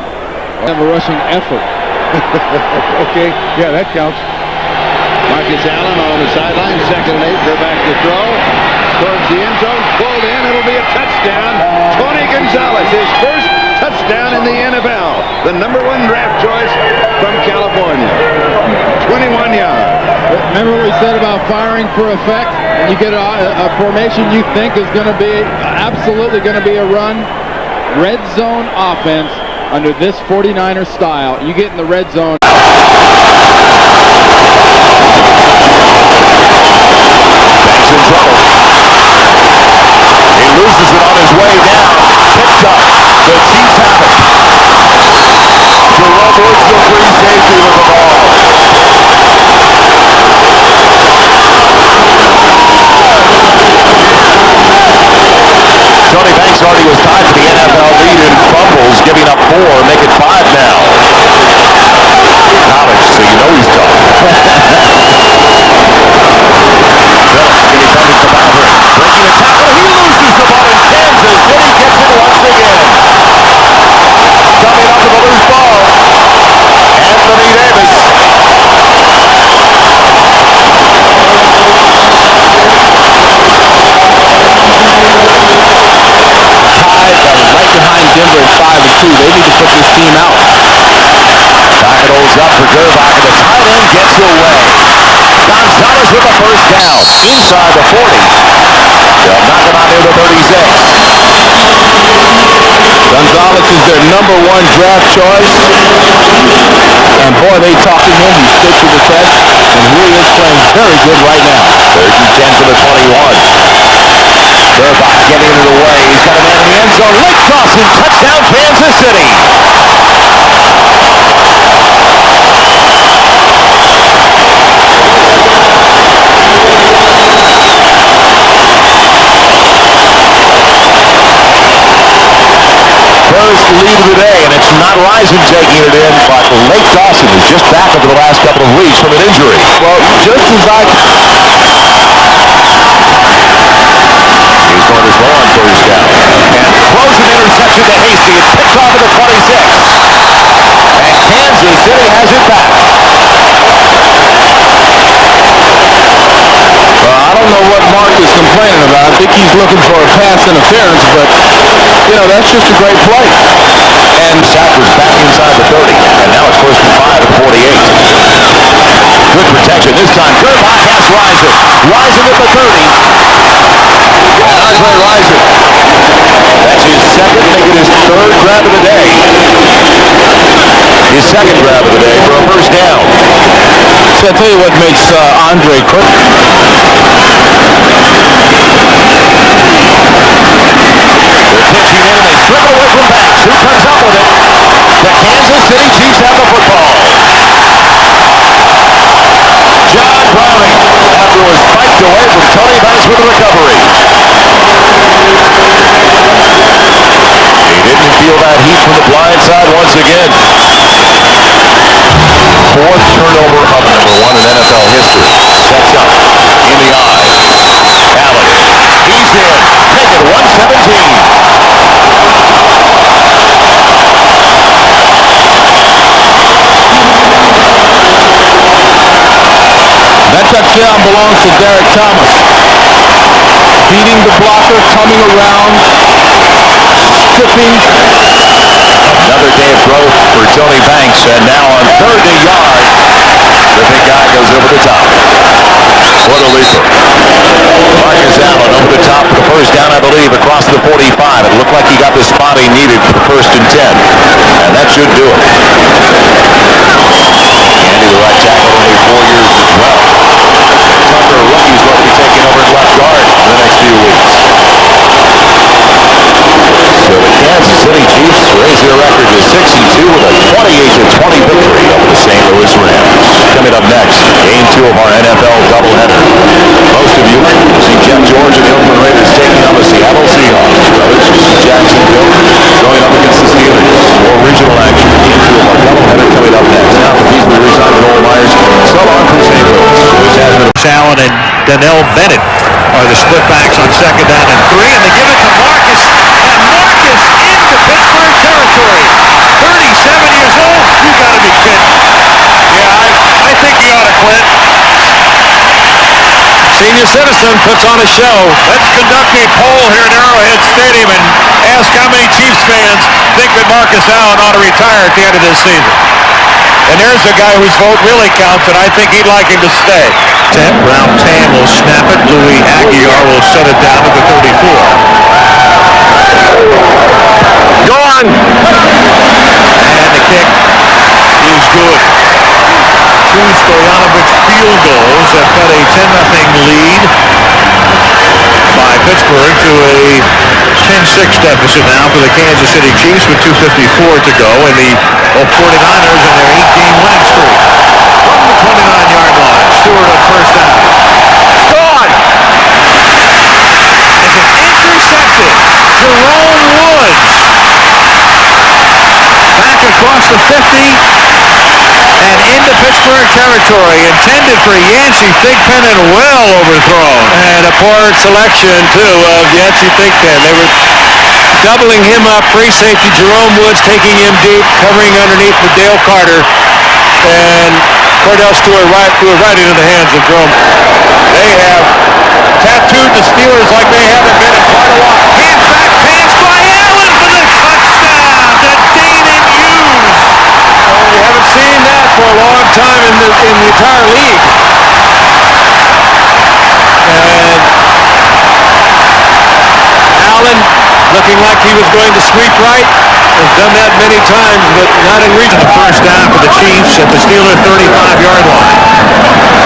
Have a rushing effort. Okay, yeah, that counts. Marcus Allen on the sideline, second and 8. Gerbach to throw. Towards the end zone, pulled in, it'll be a touchdown. Tony Gonzalez, his first touchdown in the NFL. The number 1 draft choice from California. 21 yards. Remember what we said about firing for effect? When you get a formation you think is going to be absolutely going to be a run, red zone offense under this 49er style. You get in the red zone. Banks in trouble. He loses it on his way down. Picked up. The Chiefs have it. Jerome Woods, the free safety with the ball. Tony Banks already was tied for the NFL lead in fumbles, giving up 4, make it 5 now. team out. Pocket holds up for Gerbach, and the tight end gets away. Gonzalez with the first down. Inside the 40. They'll knock him out near the 36. Gonzalez is their number 1 draft choice. And boy, they talked to him. He stood to the test. And he is playing very good right now. 3rd and 10 to the 21. Gerbach getting into the way. He's got a man in the end zone. Lake Dawson, touchdown Kansas City. First lead of the day, and it's not Rison taking it in, but Lake Dawson is just back over the last couple of weeks from an injury. Well, just as I... He's going to throw on first down. And throws an interception to Hasty. It's picked off at the 26. And Kansas City has it back. I don't know what Mark is complaining about. I think he's looking for a pass interference, but, you know, that's just a great play. And Sackers back inside the 30. And now it's 1st and 5 at 48. Good protection this time. Gerbach has Rison. Rison at the 30. And Andre Rison. That's his second, making his 3rd grab of the day. His 2nd grab of the day for a first down. So I'll tell you what makes Andre quick. They're pitching in and they strip it away from Banks. Who comes up with it? The Kansas City Chiefs have the football. John Browning, after was spiked away from Tony Banks with the recovery. He didn't feel that heat from the blind side once again. 4th turnover of number 1 in NFL history. Sets up in the eye. Allen. He's in. Take it 117. That touchdown belongs to Derek Thomas. Beating the blocker, coming around, stripping. Another day of growth for Tony Banks, and now on 3rd and yard, the big guy goes over the top. For the leaper. Marcus Allen over the top for the first down, I believe, across the 45. It looked like he got the spot he needed for the 1st and 10. And that should do it. Andy, the right tackle, only 4 years as well. Tucker, a rookie's going to be taking over at left guard in the next few weeks. So the Kansas City Chiefs raise their record to 62 with a 28-20 victory over the St. Louis Rams. Coming up next, Game 2 of our NFL doubleheader. Most of you will see Jeff George and the Oakland Raiders taking on the Seattle Seahawks. Others will see Jacksonville going up against the Steelers. More regional action. Game 2 of our doubleheader coming up next. Now for Beasley Reside and Noel Myers. So on from St. Louis. Allen and Donnell Bennett are the split backs on 2nd down and 3, and they give it to Marcus. And Marcus into Pittsburgh territory. 37 years old? You gotta be kidding. Yeah, I think he ought to quit. Senior citizen puts on a show. Let's conduct a poll here at Arrowhead Stadium and ask how many Chiefs fans think that Marcus Allen ought to retire at the end of this season. And there's a guy whose vote really counts, and I think he'd like him to stay. Brown Tam will snap it. Louis Aguiar will set it down to the 34. Go on! And the kick is good. 2 Stoyanovich field goals have cut a 10-0 lead by Pittsburgh to a 10-6 deficit now for the Kansas City Chiefs with 2:54 to go, and the 49ers in their 8-game winning streak. From the 29-yard line, Stewart on first down. Gone! It's an intercepted. Jerome Woods. Back across the 50 and into Pittsburgh territory, intended for Yancey Thigpen and well overthrown. And a poor selection, too, of Yancey Thigpen. They were doubling him up, free safety Jerome Woods taking him deep, covering underneath for Dale Carter, and Cordell Stewart threw it right into the hands of Jerome. They have tattooed the Steelers like they haven't been in quite a while. Hands back pass by Allen for the touchdown to Dayton Hughes. like he was going to sweep right. Has done that many times, but not in recent. First down for the Chiefs at the Steelers' 35-yard line.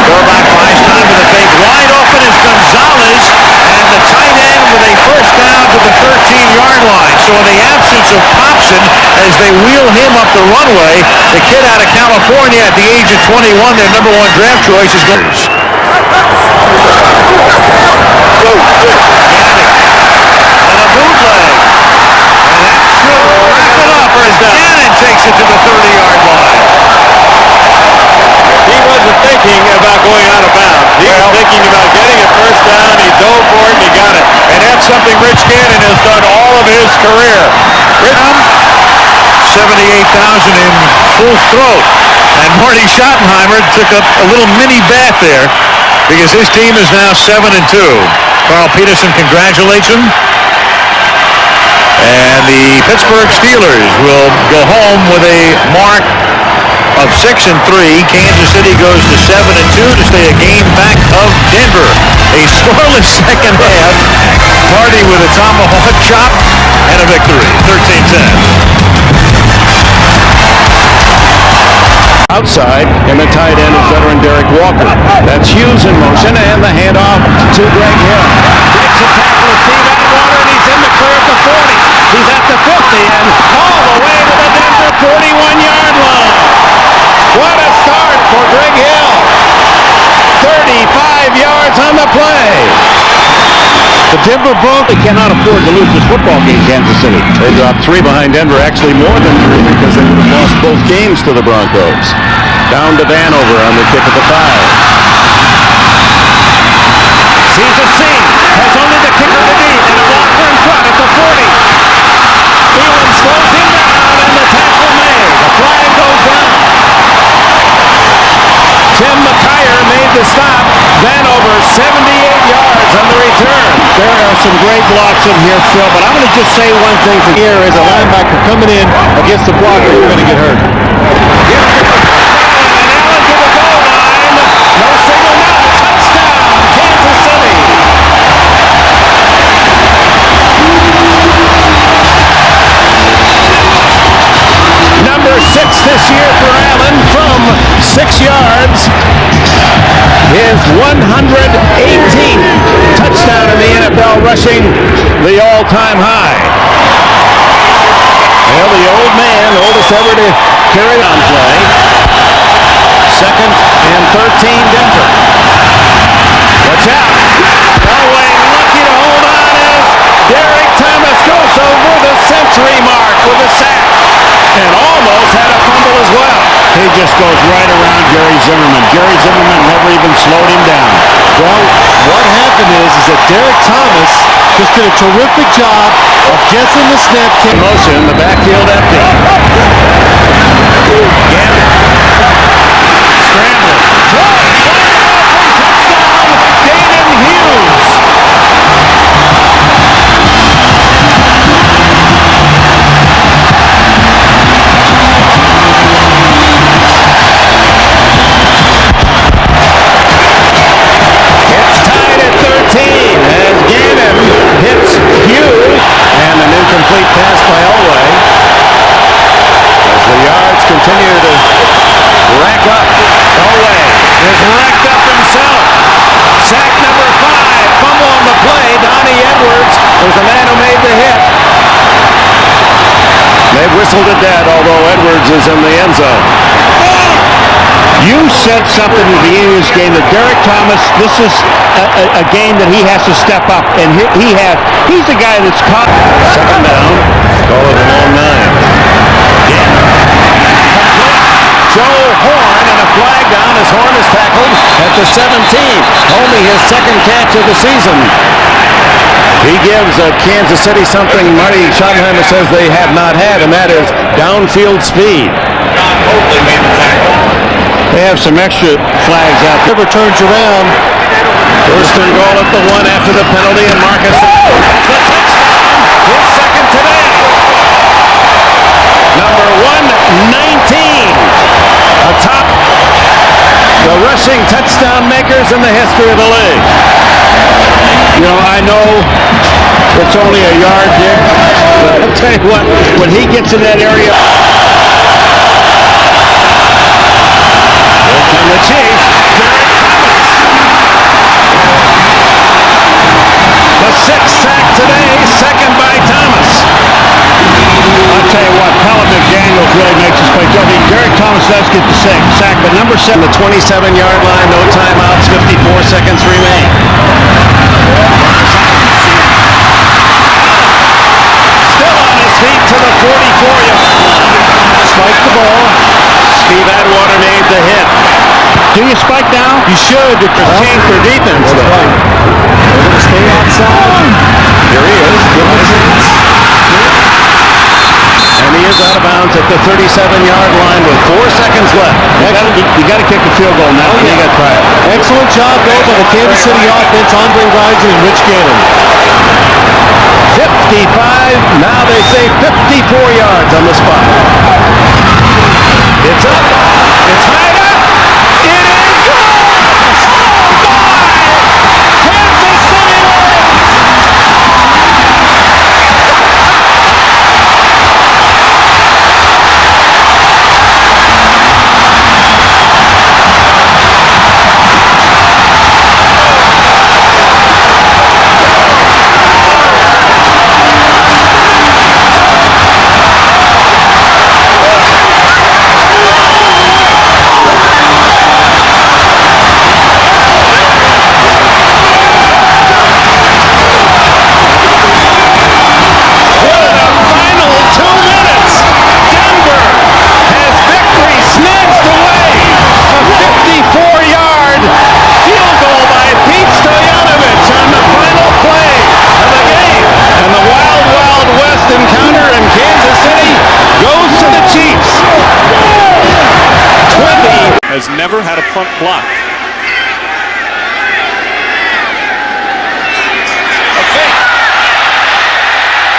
Quarterback buys time to the fake. Wide open is Gonzalez, and the tight end with a first down to the 13-yard line. So in the absence of Thompson, as they wheel him up the runway, the kid out of California at the age of 21, their number one draft choice is going. Gannon takes it to the 30-yard line. He wasn't thinking about going out of bounds. He was thinking about getting a first down. He dove for it and he got it. And that's something Rich Gannon has done all of his career. 78,000 in full throat. And Marty Schottenheimer took up a little mini bath there because his team is now 7-2. Carl Peterson congratulates him. And the Pittsburgh Steelers will go home with a mark of 6-3. Kansas City goes to 7-2 to stay a game back of Denver. A scoreless second half. Party with a tomahawk chop and a victory. 13-10. Outside, and the tight end is veteran Derek Walker. That's Hughes in motion, and the handoff to Greg Hill. Breaks a tackle of Steve Atwater, and he's in the clear at the 40. He's at the 50, and all the way to the Denver 41-yard line. What a start for Greg Hill. 35 yards on the play. The Denver Broncos cannot afford to lose this football game, Kansas City. They dropped 3 behind Denver, actually more than 3 because they would have lost both games to the Broncos. Down to Vanover on the kick at the 5. Sees a seam, has only the kicker to beat, and Walker in front at the 40. Thielen slows him down, and the tackle made. The flag goes down. Tim McKyer made the stop. Vanover 78 yards on the return. There are some great blocks in here, Phil, but I'm going to just say one thing from here as a linebacker coming in against the blocker, you're going to get hurt. And Allen to the goal line. No signal now. Touchdown, Kansas City. Number 6 this year for Allen from 6 yards. His 118th touchdown in the NFL, rushing the all-time high. Well, the old man, oldest ever to carry on play. 2nd and 13, Denver. Watch out. Elway lucky to hold on as Derek Thomas goes over the century mark with a sack. And almost had a fumble as well. He just goes right around Jerry Zimmerman. Jerry Zimmerman never even slowed him down. Well, what happened is that Derek Thomas just did a terrific job of guessing the snap. Motion, the backfield empty. Gannon. Scrambling. Touchdown, Danon Hughes. It's tied at 13 as Gannon hits Hughes, and an incomplete pass by Elway. As the yards continue to rack up, Elway is racked up himself. Sack number 5, fumble on the play. Donnie Edwards was the man who made the hit. They whistled it dead, although Edwards is in the end zone. You said something at the beginning of this game that Derek Thomas, this is a game that he has to step up, and he's the guy that's caught. 2nd down, call it a long 9. Joe Horn and a flag down as Horn is tackled at the 17th. Only his 2nd catch of the season. He gives Kansas City something Marty Schottenheimer says they have not had, and that is downfield speed. They have some extra flags out there. Never turns around. 1st and goal at the 1 after the penalty, and Marcus the touchdown, his 2nd today. Number 119 atop the rushing touchdown makers in the history of the league. You know, I know it's only a yard, Dick, I'll tell you what, when he gets in that area. Here come the Chiefs. The sixth sack today, second by Thomas. I'll tell you what, Pelham McDaniels really makes this play. I mean, Derek Thomas does get the sack, but number 7, the 27-yard line, no timeouts, 54 seconds remain. Still on his feet to the 44-yard line. Spike the ball. Steve Atwater made the hit. do you spike now? You should. It's changed their defense. They're going to stay outside. Here he is. And he is out of bounds at the 37-yard line with 4 seconds left. You got to kick the field goal now. Oh, yeah. You got to try it. Excellent job though by the Kansas City offense. Andre Rison and Rich Gannon. 55. Now they say 54 yards on the spot. It's up. It's high up. It is gone. Oh my! Kansas City wins. Has never had a punt block. A fake.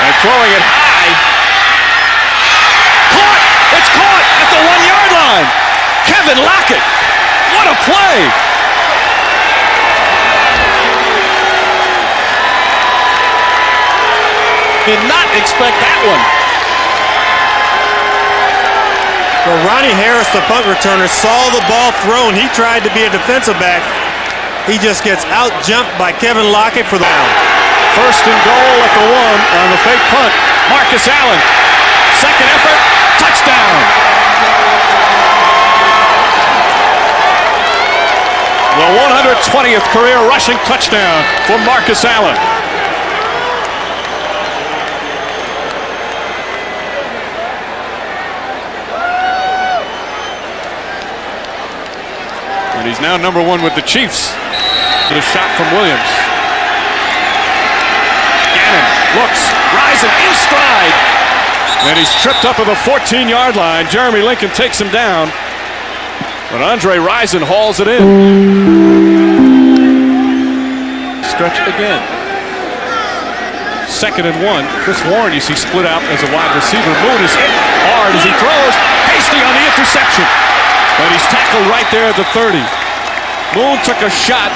And throwing it high. Caught! It's caught at the 1-yard line. Kevin Lockett. What a play. Did not expect that one. Well, Ronnie Harris, the punt returner, saw the ball thrown. He tried to be a defensive back. He just gets out-jumped by Kevin Lockett for the down. First and goal at the 1 on the fake punt. Marcus Allen. Second effort. Touchdown. The 120th career rushing touchdown for Marcus Allen. And he's now number 1 with the Chiefs. Get a shot from Williams. Gannon looks, rising in stride. And he's tripped up at the 14-yard line. Jeremy Lincoln takes him down. But Andre Rison hauls it in. Stretch again. Second and 1. Chris Warren, you see, split out as a wide receiver. Moon is hit hard as he throws. Hasty on the interception. But he's tackled right there at the 30. Moon took a shot,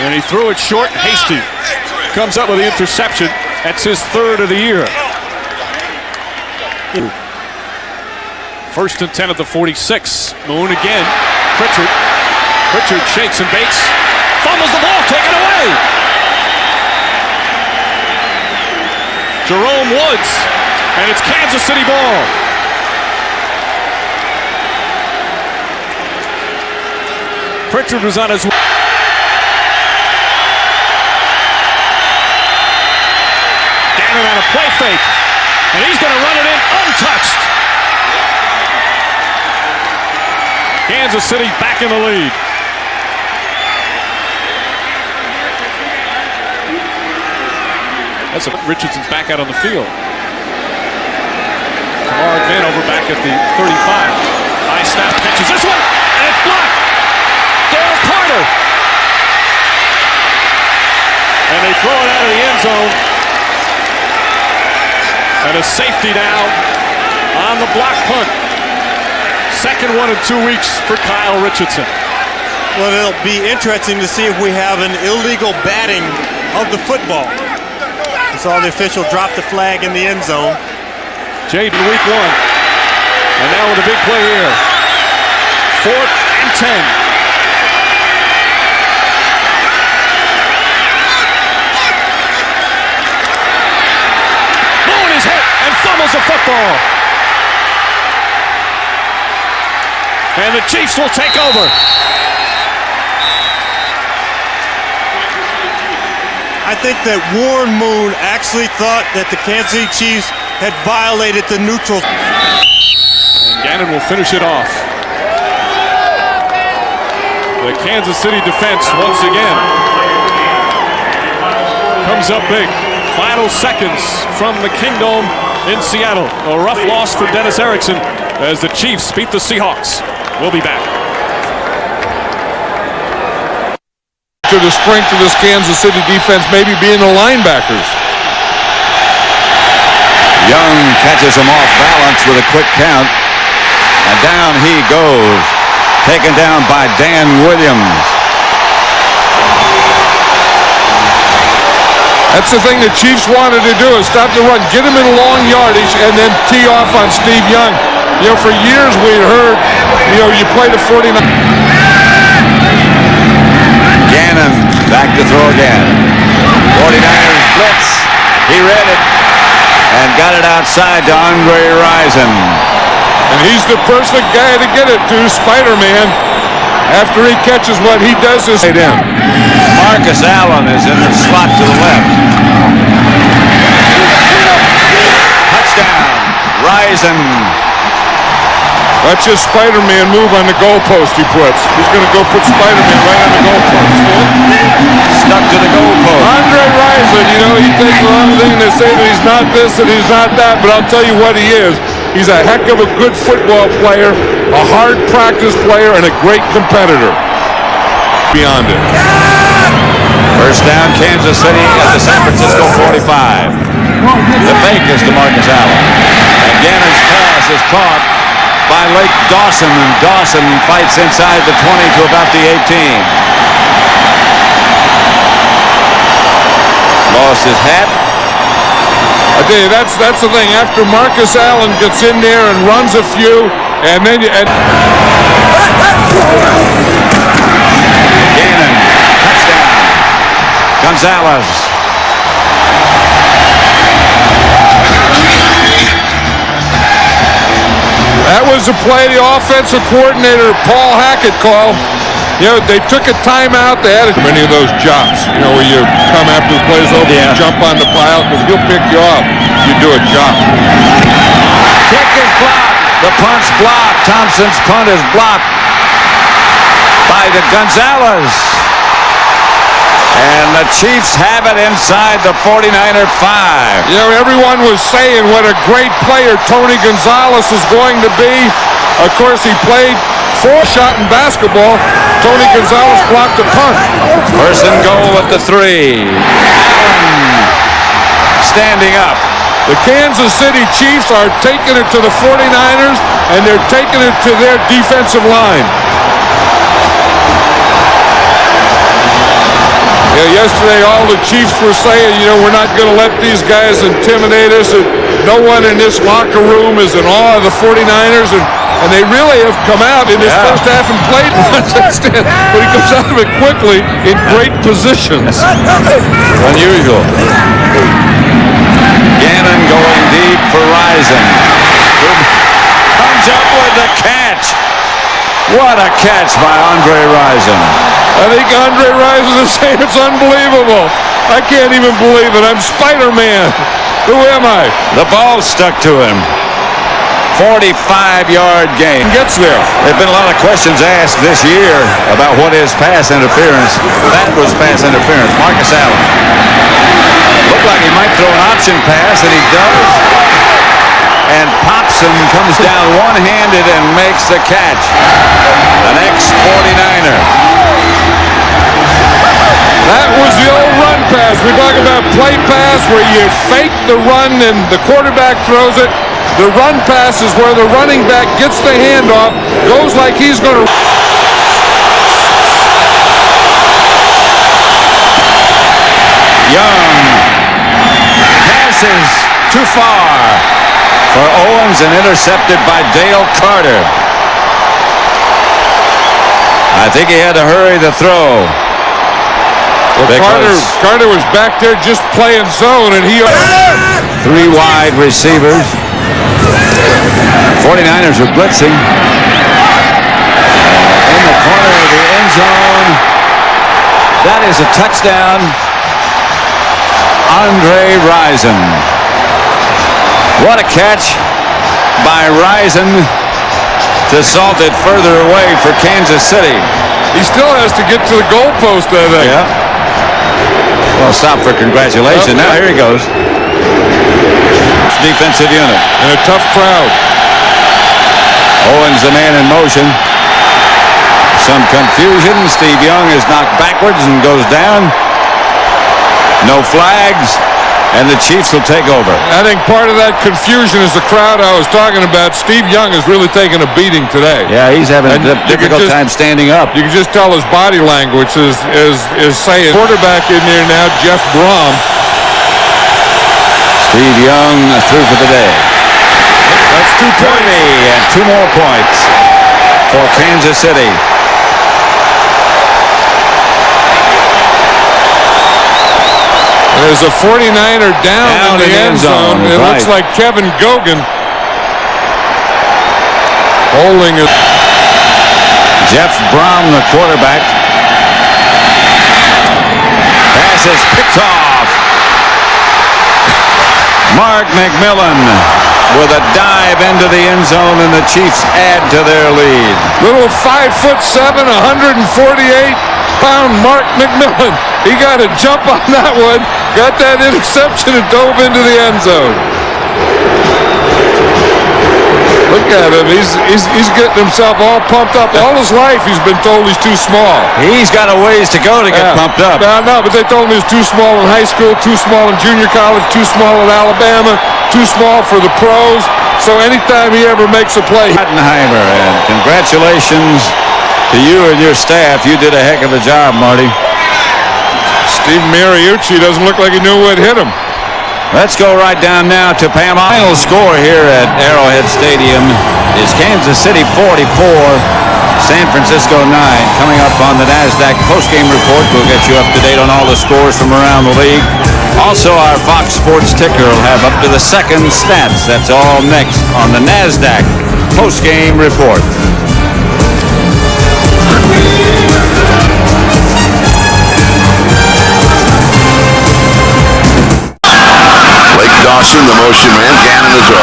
and he threw it short. Hasty comes up with the interception. That's his 3rd of the year. First and 10 at the 46. Moon again. Pritchard. Pritchard shakes and bakes. Fumbles the ball, taken away. Jerome Woods, and it's Kansas City ball. Pritchard was on his way. Gannon on a play fake. And he's going to run it in untouched. Kansas City back in the lead. That's Richardson's back out on the field. Kamar Vanover back at the 35. High snap catches this one, and it's blocked. Daryl Carter. And they throw it out of the end zone. And a safety now on the block punt. Second one in 2 weeks for Kyle Richardson. Well, it'll be interesting to see if we have an illegal batting of the football. Saw the official drop the flag in the end zone. Jaden week 1. And now with a big play here. 4th and 10. Moon is hit and fumbles the football. And the Chiefs will take over. I think that Warren Moon actually thought that the Kansas City Chiefs had violated the neutral. And Gannon will finish it off. The Kansas City defense once again comes up big. Final seconds from the Kingdome in Seattle. A rough loss for Dennis Erickson as the Chiefs beat the Seahawks. We'll be back. To the strength of this Kansas City defense maybe being the linebackers. Young catches him off balance with a quick count. And down he goes. Taken down by Dan Williams. That's the thing the Chiefs wanted to do, is stop the run, get him in long yardage, and then tee off on Steve Young. You know, for years we'd heard, you know, you play the 49. Gannon back to throw again. 49ers blitz. He read it and got it outside to Andre Rison. And he's the perfect guy to get it to, Spider-Man. After he catches what he does is hit in. Marcus Allen is in the slot to the left. Touchdown, Rison. That's just Spider-Man move on the goalpost he puts. He's going to go put Spider-Man right on the goalpost. Stuck to the goalpost. Andre Rison, you know, he takes a lot of things to say that he's not this and he's not that, but I'll tell you what he is. He's a heck of a good football player, a hard practice player, and a great competitor. Beyond it. First down, Kansas City at the San Francisco 45. The fake is to Marcus Allen. And Gannon's pass is caught by Lake Dawson, and Dawson fights inside the 20 to about the 18. Lost his hat. I tell you, that's the thing. After Marcus Allen gets in there and runs a few, and then Gannon, touchdown. Gonzalez. That was the play the offensive coordinator Paul Hackett called. You know, they took a timeout. They had many of those jumps. You know, where you come after the play's over, you jump on the pile because he'll pick you up. You do a jump. Kick is blocked. The punt's blocked. Thompson's punt is blocked by the Gonzalez. And the Chiefs have it inside the 49er 5. You know, everyone was saying what a great player Tony Gonzalez is going to be. Of course, he played 4-shot in basketball. Tony Gonzalez blocked the punt. First and goal at the 3. Allen standing up. The Kansas City Chiefs are taking it to the 49ers, and they're taking it to their defensive line. Yeah, yesterday all the Chiefs were saying, you know, we're not going to let these guys intimidate us. And no one in this locker room is in awe of the 49ers. And they really have come out in this first half and played one touchdown. But he comes out of it quickly in great positions. Unusual. Gannon going deep for Rison. Comes up with the catch. What a catch by Andre Rison. I think Andre Rison is saying it's unbelievable. I can't even believe it. I'm Spider-Man. Who am I? The ball stuck to him. 45-yard gain. Gets there. There have been a lot of questions asked this year about what is pass interference. That was pass interference. Marcus Allen. Looked like he might throw an option pass, and he does. And Popson comes down one-handed and makes the catch. An ex-49er. That was the old run pass. We talk about play pass where you fake the run and the quarterback throws it. The run pass is where the running back gets the handoff, goes like he's going to. Young is too far for Owens and intercepted by Dale Carter. I think he had to hurry the throw. Well, Carter was back there just playing zone, and he... 3 wide receivers. 49ers are blitzing. In the corner of the end zone. That is a touchdown. Andre Rison. What a catch by Rison to salt it further away for Kansas City. He still has to get to the goalpost, I think. Yeah. Well, stop for congratulations. Now here he goes. Defensive unit. And a tough crowd. Owens, the man in motion. Some confusion. Steve Young is knocked backwards and goes down. No flags. And the Chiefs will take over. I think part of that confusion is the crowd I was talking about. Steve Young is really taking a beating today. Yeah, he's having a difficult time standing up. You can just tell his body language is saying. Quarterback in there now, Jeff Brom. Steve Young through for the day. That's 2 points. And 2 more points for Kansas City. There's a 49er down in the end zone. It looks like Kevin Gogan holding it. Jeff Brom, the quarterback. Pass is picked off. Mark McMillan with a dive into the end zone, and the Chiefs add to their lead. Little 5'7", 148-pound Mark McMillan. He got a jump on that one, got that interception, and dove into the end zone. Look at him. He's getting himself all pumped up. All his life he's been told he's too small. He's got a ways to go to get pumped up. No, but they told him he was too small in high school, too small in junior college, too small in Alabama, too small for the pros. So anytime he ever makes a play. Ottenheimer, and congratulations to you and your staff. You did a heck of a job, Marty. Steve Mariucci doesn't look like he knew what hit him. Let's go right down now to Pam. Final score here at Arrowhead Stadium is Kansas City 44, San Francisco 9. Coming up on the NASDAQ postgame report, we'll get you up to date on all the scores from around the league. Also, our Fox Sports ticker will have up to the second stats. That's all next on the NASDAQ postgame report. Dawson, the motion man. Gannon to throw.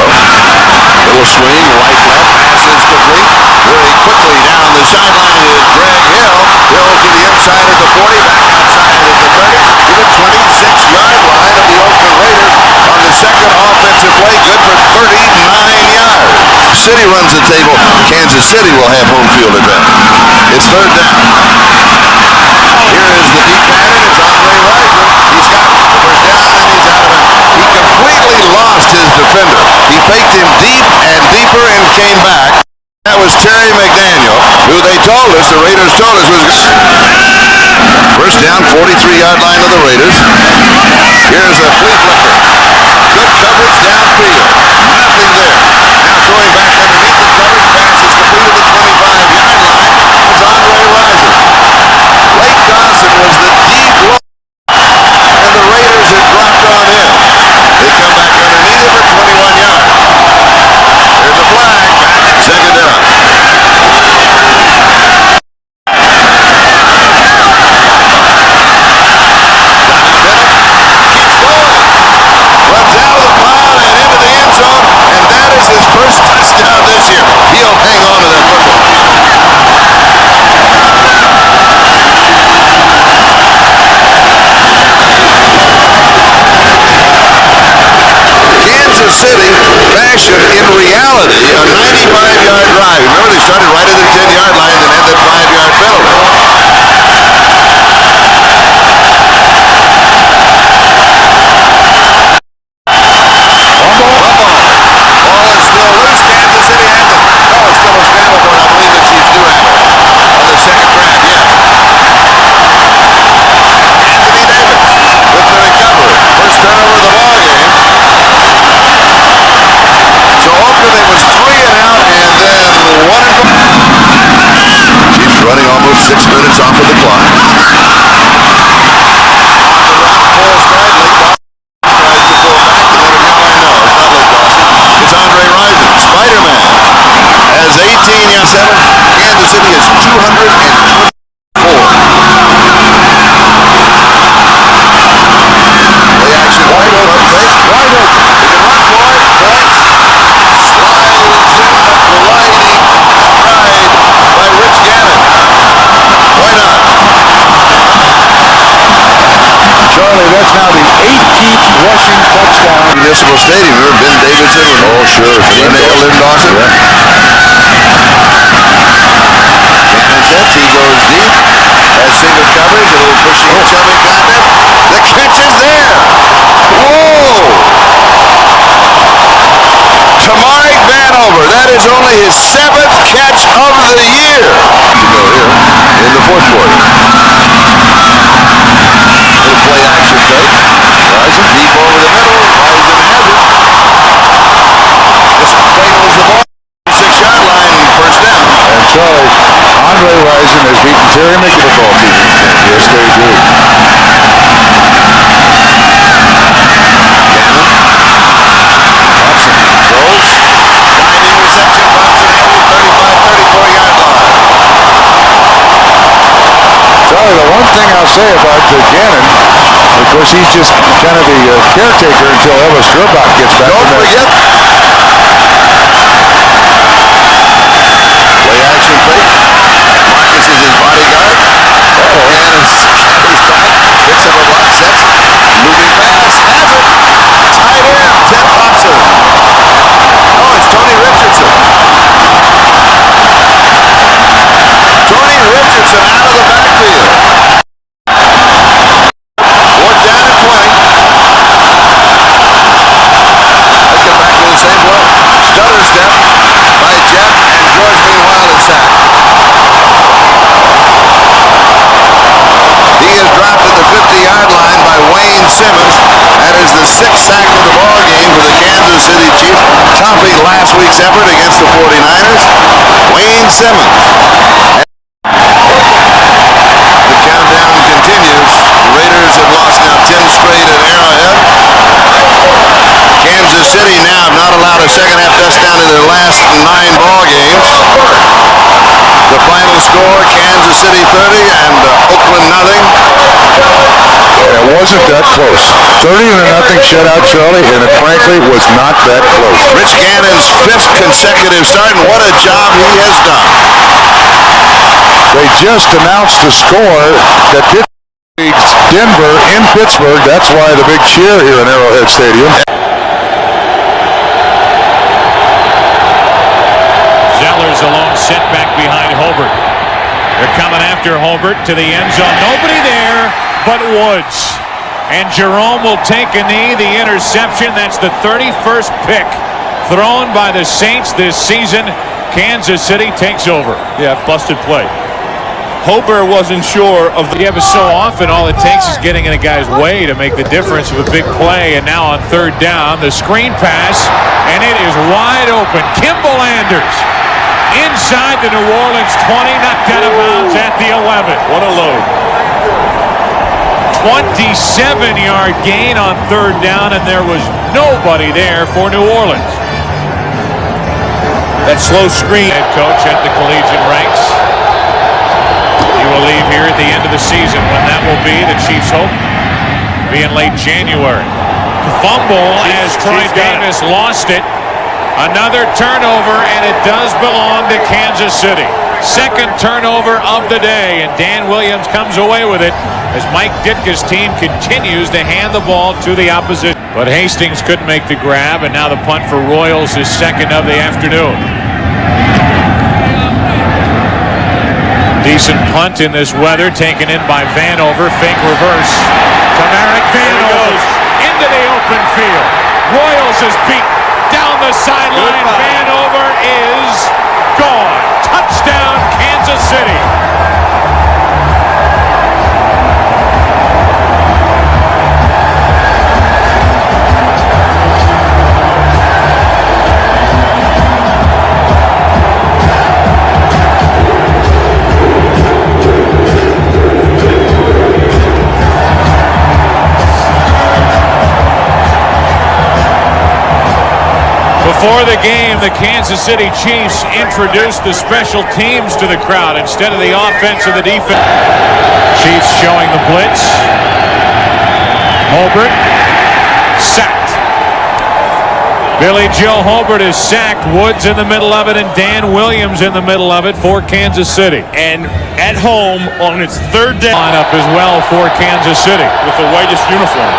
Little swing, right, left, pass is complete. Very quickly down the sideline is Greg Hill. Hill to the inside of the 40, back outside of the 30, to the 26-yard line of the Oakland Raiders on the second offensive play. Good for 39 yards. City runs the table. Kansas City will have home field advantage. It's third down. Here is the deep pattern. It's Andre Rison. He's got the first down, and he's out of it. He completely lost his defender. He faked him deep and deeper and came back. That was Terry McDaniel, who they told us, the Raiders told us was first down, 43-yard line of the Raiders. Here's a flea flicker. Good coverage downfield. Nothing there. Now throwing back underneath the coverage. Pass is completed at the 25-yard line. It's Andre Rison. Lake Dawson was the deep low, and the Raiders had dropped on in. They come back underneath it for 21 yards. There's a flag. Back at second down. Keeps going. Runs out of the pile and into the end zone, and that is his first touchdown this year. He'll hang on to that football. Kansas City fashioned in reality a 95-yard drive. Remember, they started right at the 10-yard line and had that 5-yard penalty. Ball is still loose. Kansas City has it. Oh, it's still a scramble for it. I believe the Chiefs do have it on the second grab. Yeah. Anthony Davis with the recovery. First turnover of the ball game. Chiefs rushing touchdown. Municipal Stadium. Remember Ben Davidson? Oh, sure. Rene Lynn Dawson. Cannon sets. He goes deep. Has single coverage. A little pushing and shoving contact. The catch is there. Whoa! Tamari Vanover. That is only his 7th catch of the year. To go here in the fourth quarter. Little play action fake. Rising deep over the middle. Rising has it. Just cradles the ball. 6-yard line, first down. And Charlie, Andre Rison has beaten Terry Mickey football team. Yes, they do. Charlie, the one thing I'll say about Gannon, of course, he's just kind of the caretaker until Elvis Gerbach gets back. Don't forget. Play action fake. Marcus is his bodyguard. Gannon carries back, picks up a block, sets, moving pass, has it. Tight end, Ted Hobson. Oh, it's Tony Richardson. Tony Richardson out of the backfield. Fourth down and 20. Let's get back to the same play. Stutter step by Jeff, and George meanwhile is sacked. He is dropped at the 50-yard line by Wayne Simmons. That is the 6th sack of the ball game for the Kansas City Chiefs, topping last week's effort against the 49ers. Wayne Simmons. The countdown continues. The Raiders have lost now 10 straight at Arrowhead. Kansas City now have not allowed a second-half touchdown in their last 9 ball games. The final score, Kansas City 30 and Oakland nothing. It wasn't that close. 30-0 shutout, Charlie, and it frankly was not that close. Rich Gannon's 5th consecutive start, and what a job he has done. They just announced the score that beats Denver in Pittsburgh. That's why the big cheer here in Arrowhead Stadium. Zeller's alone, set back behind Hobert. They're coming after Hobert to the end zone. Nobody there but Woods. And Jerome will take a knee. The interception. That's the 31st pick thrown by the Saints this season. Kansas City takes over. Yeah, busted play. Hobert wasn't sure of the... Yeah, but so often all it takes is getting in a guy's way to make the difference of a big play. And now on third down, the screen pass, and it is wide open. Kimball Anders inside the New Orleans 20, knocked out of bounds at the 11. What a load. 27-yard gain on third down, and there was nobody there for New Orleans. That slow screen. Head coach at the collegiate ranks. He will leave here at the end of the season. When that will be, the Chiefs hope, be in late January. The fumble as Troy Davis lost it. Another turnover, and it does belong to Kansas City. Second turnover of the day, and Dan Williams comes away with it as Mike Ditka's team continues to hand the ball to the opposition. But Hastings couldn't make the grab, and now the punt for Royals is second of the afternoon. Decent punt in this weather, taken in by Vanover. Fake reverse. Tamarick Vanover into the open field. Royals is beat down the sideline. Vanover is gone. Touchdown, Kansas City. Before the game, the Kansas City Chiefs introduced the special teams to the crowd instead of the offense or the defense. Chiefs showing the blitz. Hobert sacked. Billy Joe Hobert is sacked. Woods in the middle of it, and Dan Williams in the middle of it for Kansas City. And at home on its third down. Lineup as well for Kansas City with the whitest uniform.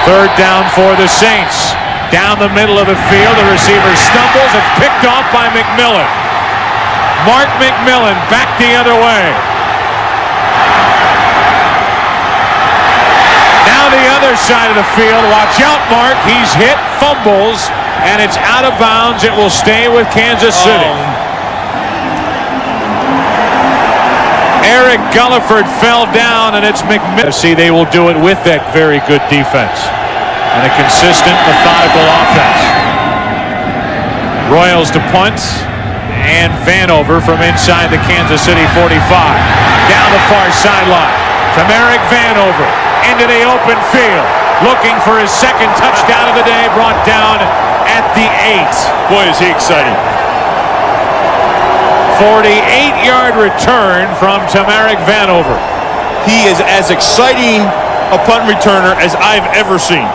Third down for the Saints. Down the middle of the field, the receiver stumbles. It's picked off by McMillan. Mark McMillan back the other way. Now the other side of the field. Watch out, Mark. He's hit, fumbles, and it's out of bounds. It will stay with Kansas City. Eric Gulliford fell down, and it's McMillan. See, they will do it with that very good defense and a consistent, methodical offense. Royals to punt, and Vanover from inside the Kansas City 45. Down the far sideline. Tamarick Vanover into the open field, looking for his second touchdown of the day, brought down at the 8. Boy, is he excited. 48-yard return from Tamarick Vanover. He is as exciting a punt returner as I've ever seen.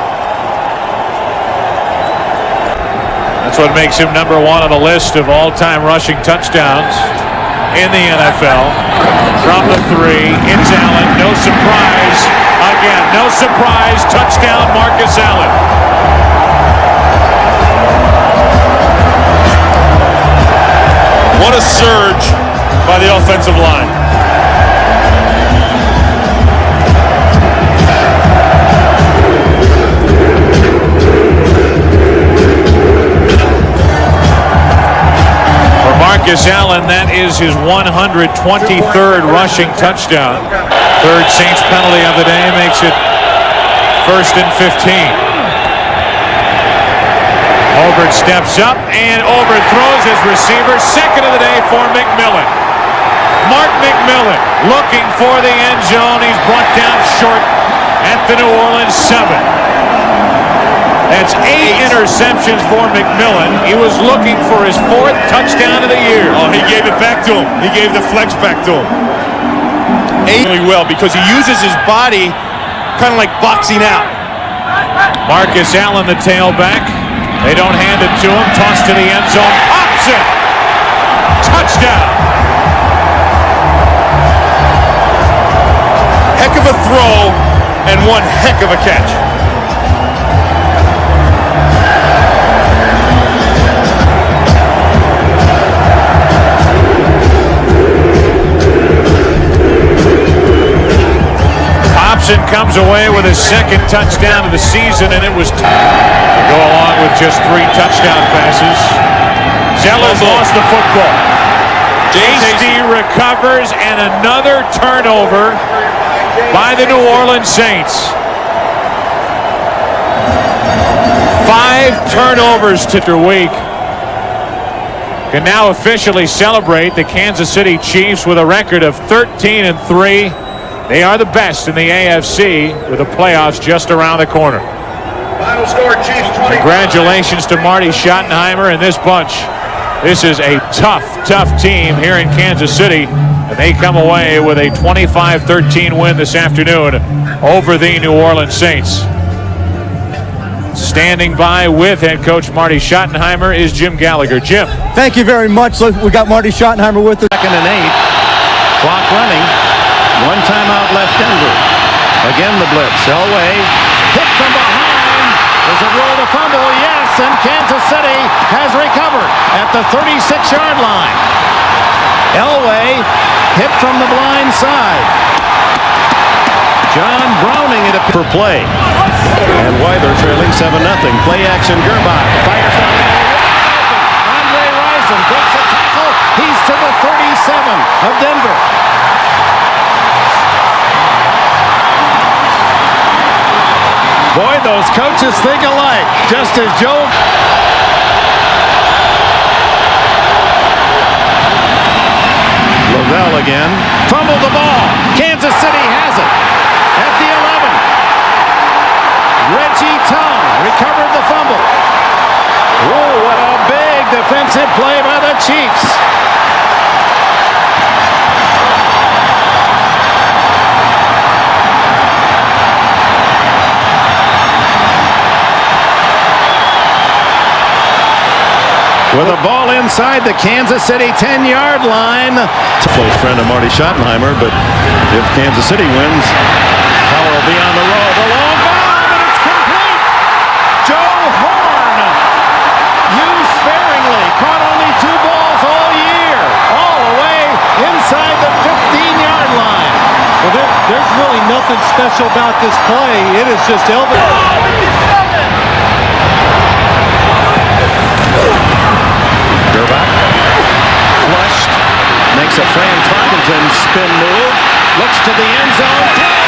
That's what makes him number one on the list of all-time rushing touchdowns in the NFL. From the 3, it's Allen. No surprise. Again, no surprise. Touchdown, Marcus Allen. What a surge by the offensive line. Marcus Allen, that is his 123rd rushing touchdown. Third Saints penalty of the day makes it 1st and 15. Hobert steps up and overthrows his receiver. Second of the day for McMillan. Mark McMillan looking for the end zone. He's brought down short at the New Orleans 7. That's 8 interceptions for McMillan. He was looking for his 4th touchdown of the year. Oh, he gave it back to him. He gave the flex back to him. Really well, because he uses his body kind of like boxing out. Marcus Allen, the tailback. They don't hand it to him. Toss to the end zone. Pops it. Touchdown. Heck of a throw and one heck of a catch. Thompson comes away with his 2nd touchdown of the season, and it was to go along with just 3 touchdown passes. Zellers lost the football. Hasty recovers, and another turnover by the New Orleans Saints. 5 turnovers to their week. Can now officially celebrate the Kansas City Chiefs with a record of 13-3. They are the best in the AFC, with the playoffs just around the corner. Final score, Chiefs 20. Congratulations to Marty Schottenheimer and this bunch. This is a tough team here in Kansas City, and they come away with a 25-13 win this afternoon over the New Orleans Saints. Standing by with head coach Marty Schottenheimer is Jim Gallagher. Jim. Thank you very much. So we got Marty Schottenheimer with us. 2nd and 8. Clock running. 1 timeout left, Denver. Again the blitz. Elway hit from behind. Does it roll the fumble? Yes, and Kansas City has recovered at the 36-yard line. Elway hit from the blind side. John Browning it up for play. And Weiler trailing 7-0. Play action, Gerbach fires down the middle. Andre Rison breaks a tackle. He's to the 37 of Denver. Boy, those coaches think alike, just as Joe. Lavelle again. Fumbled the ball. Kansas City has it at the 11. Reggie Tong recovered the fumble. Oh, what a big defensive play by the Chiefs. With the ball inside the Kansas City 10-yard line. Close friend of Marty Schottenheimer, but if Kansas City wins, Power will be on the road. The long ball, and there's really nothing special about this play. It is just Elvis. Gerbach flushed, makes a Fran Tarkenton spin move, looks to the end zone.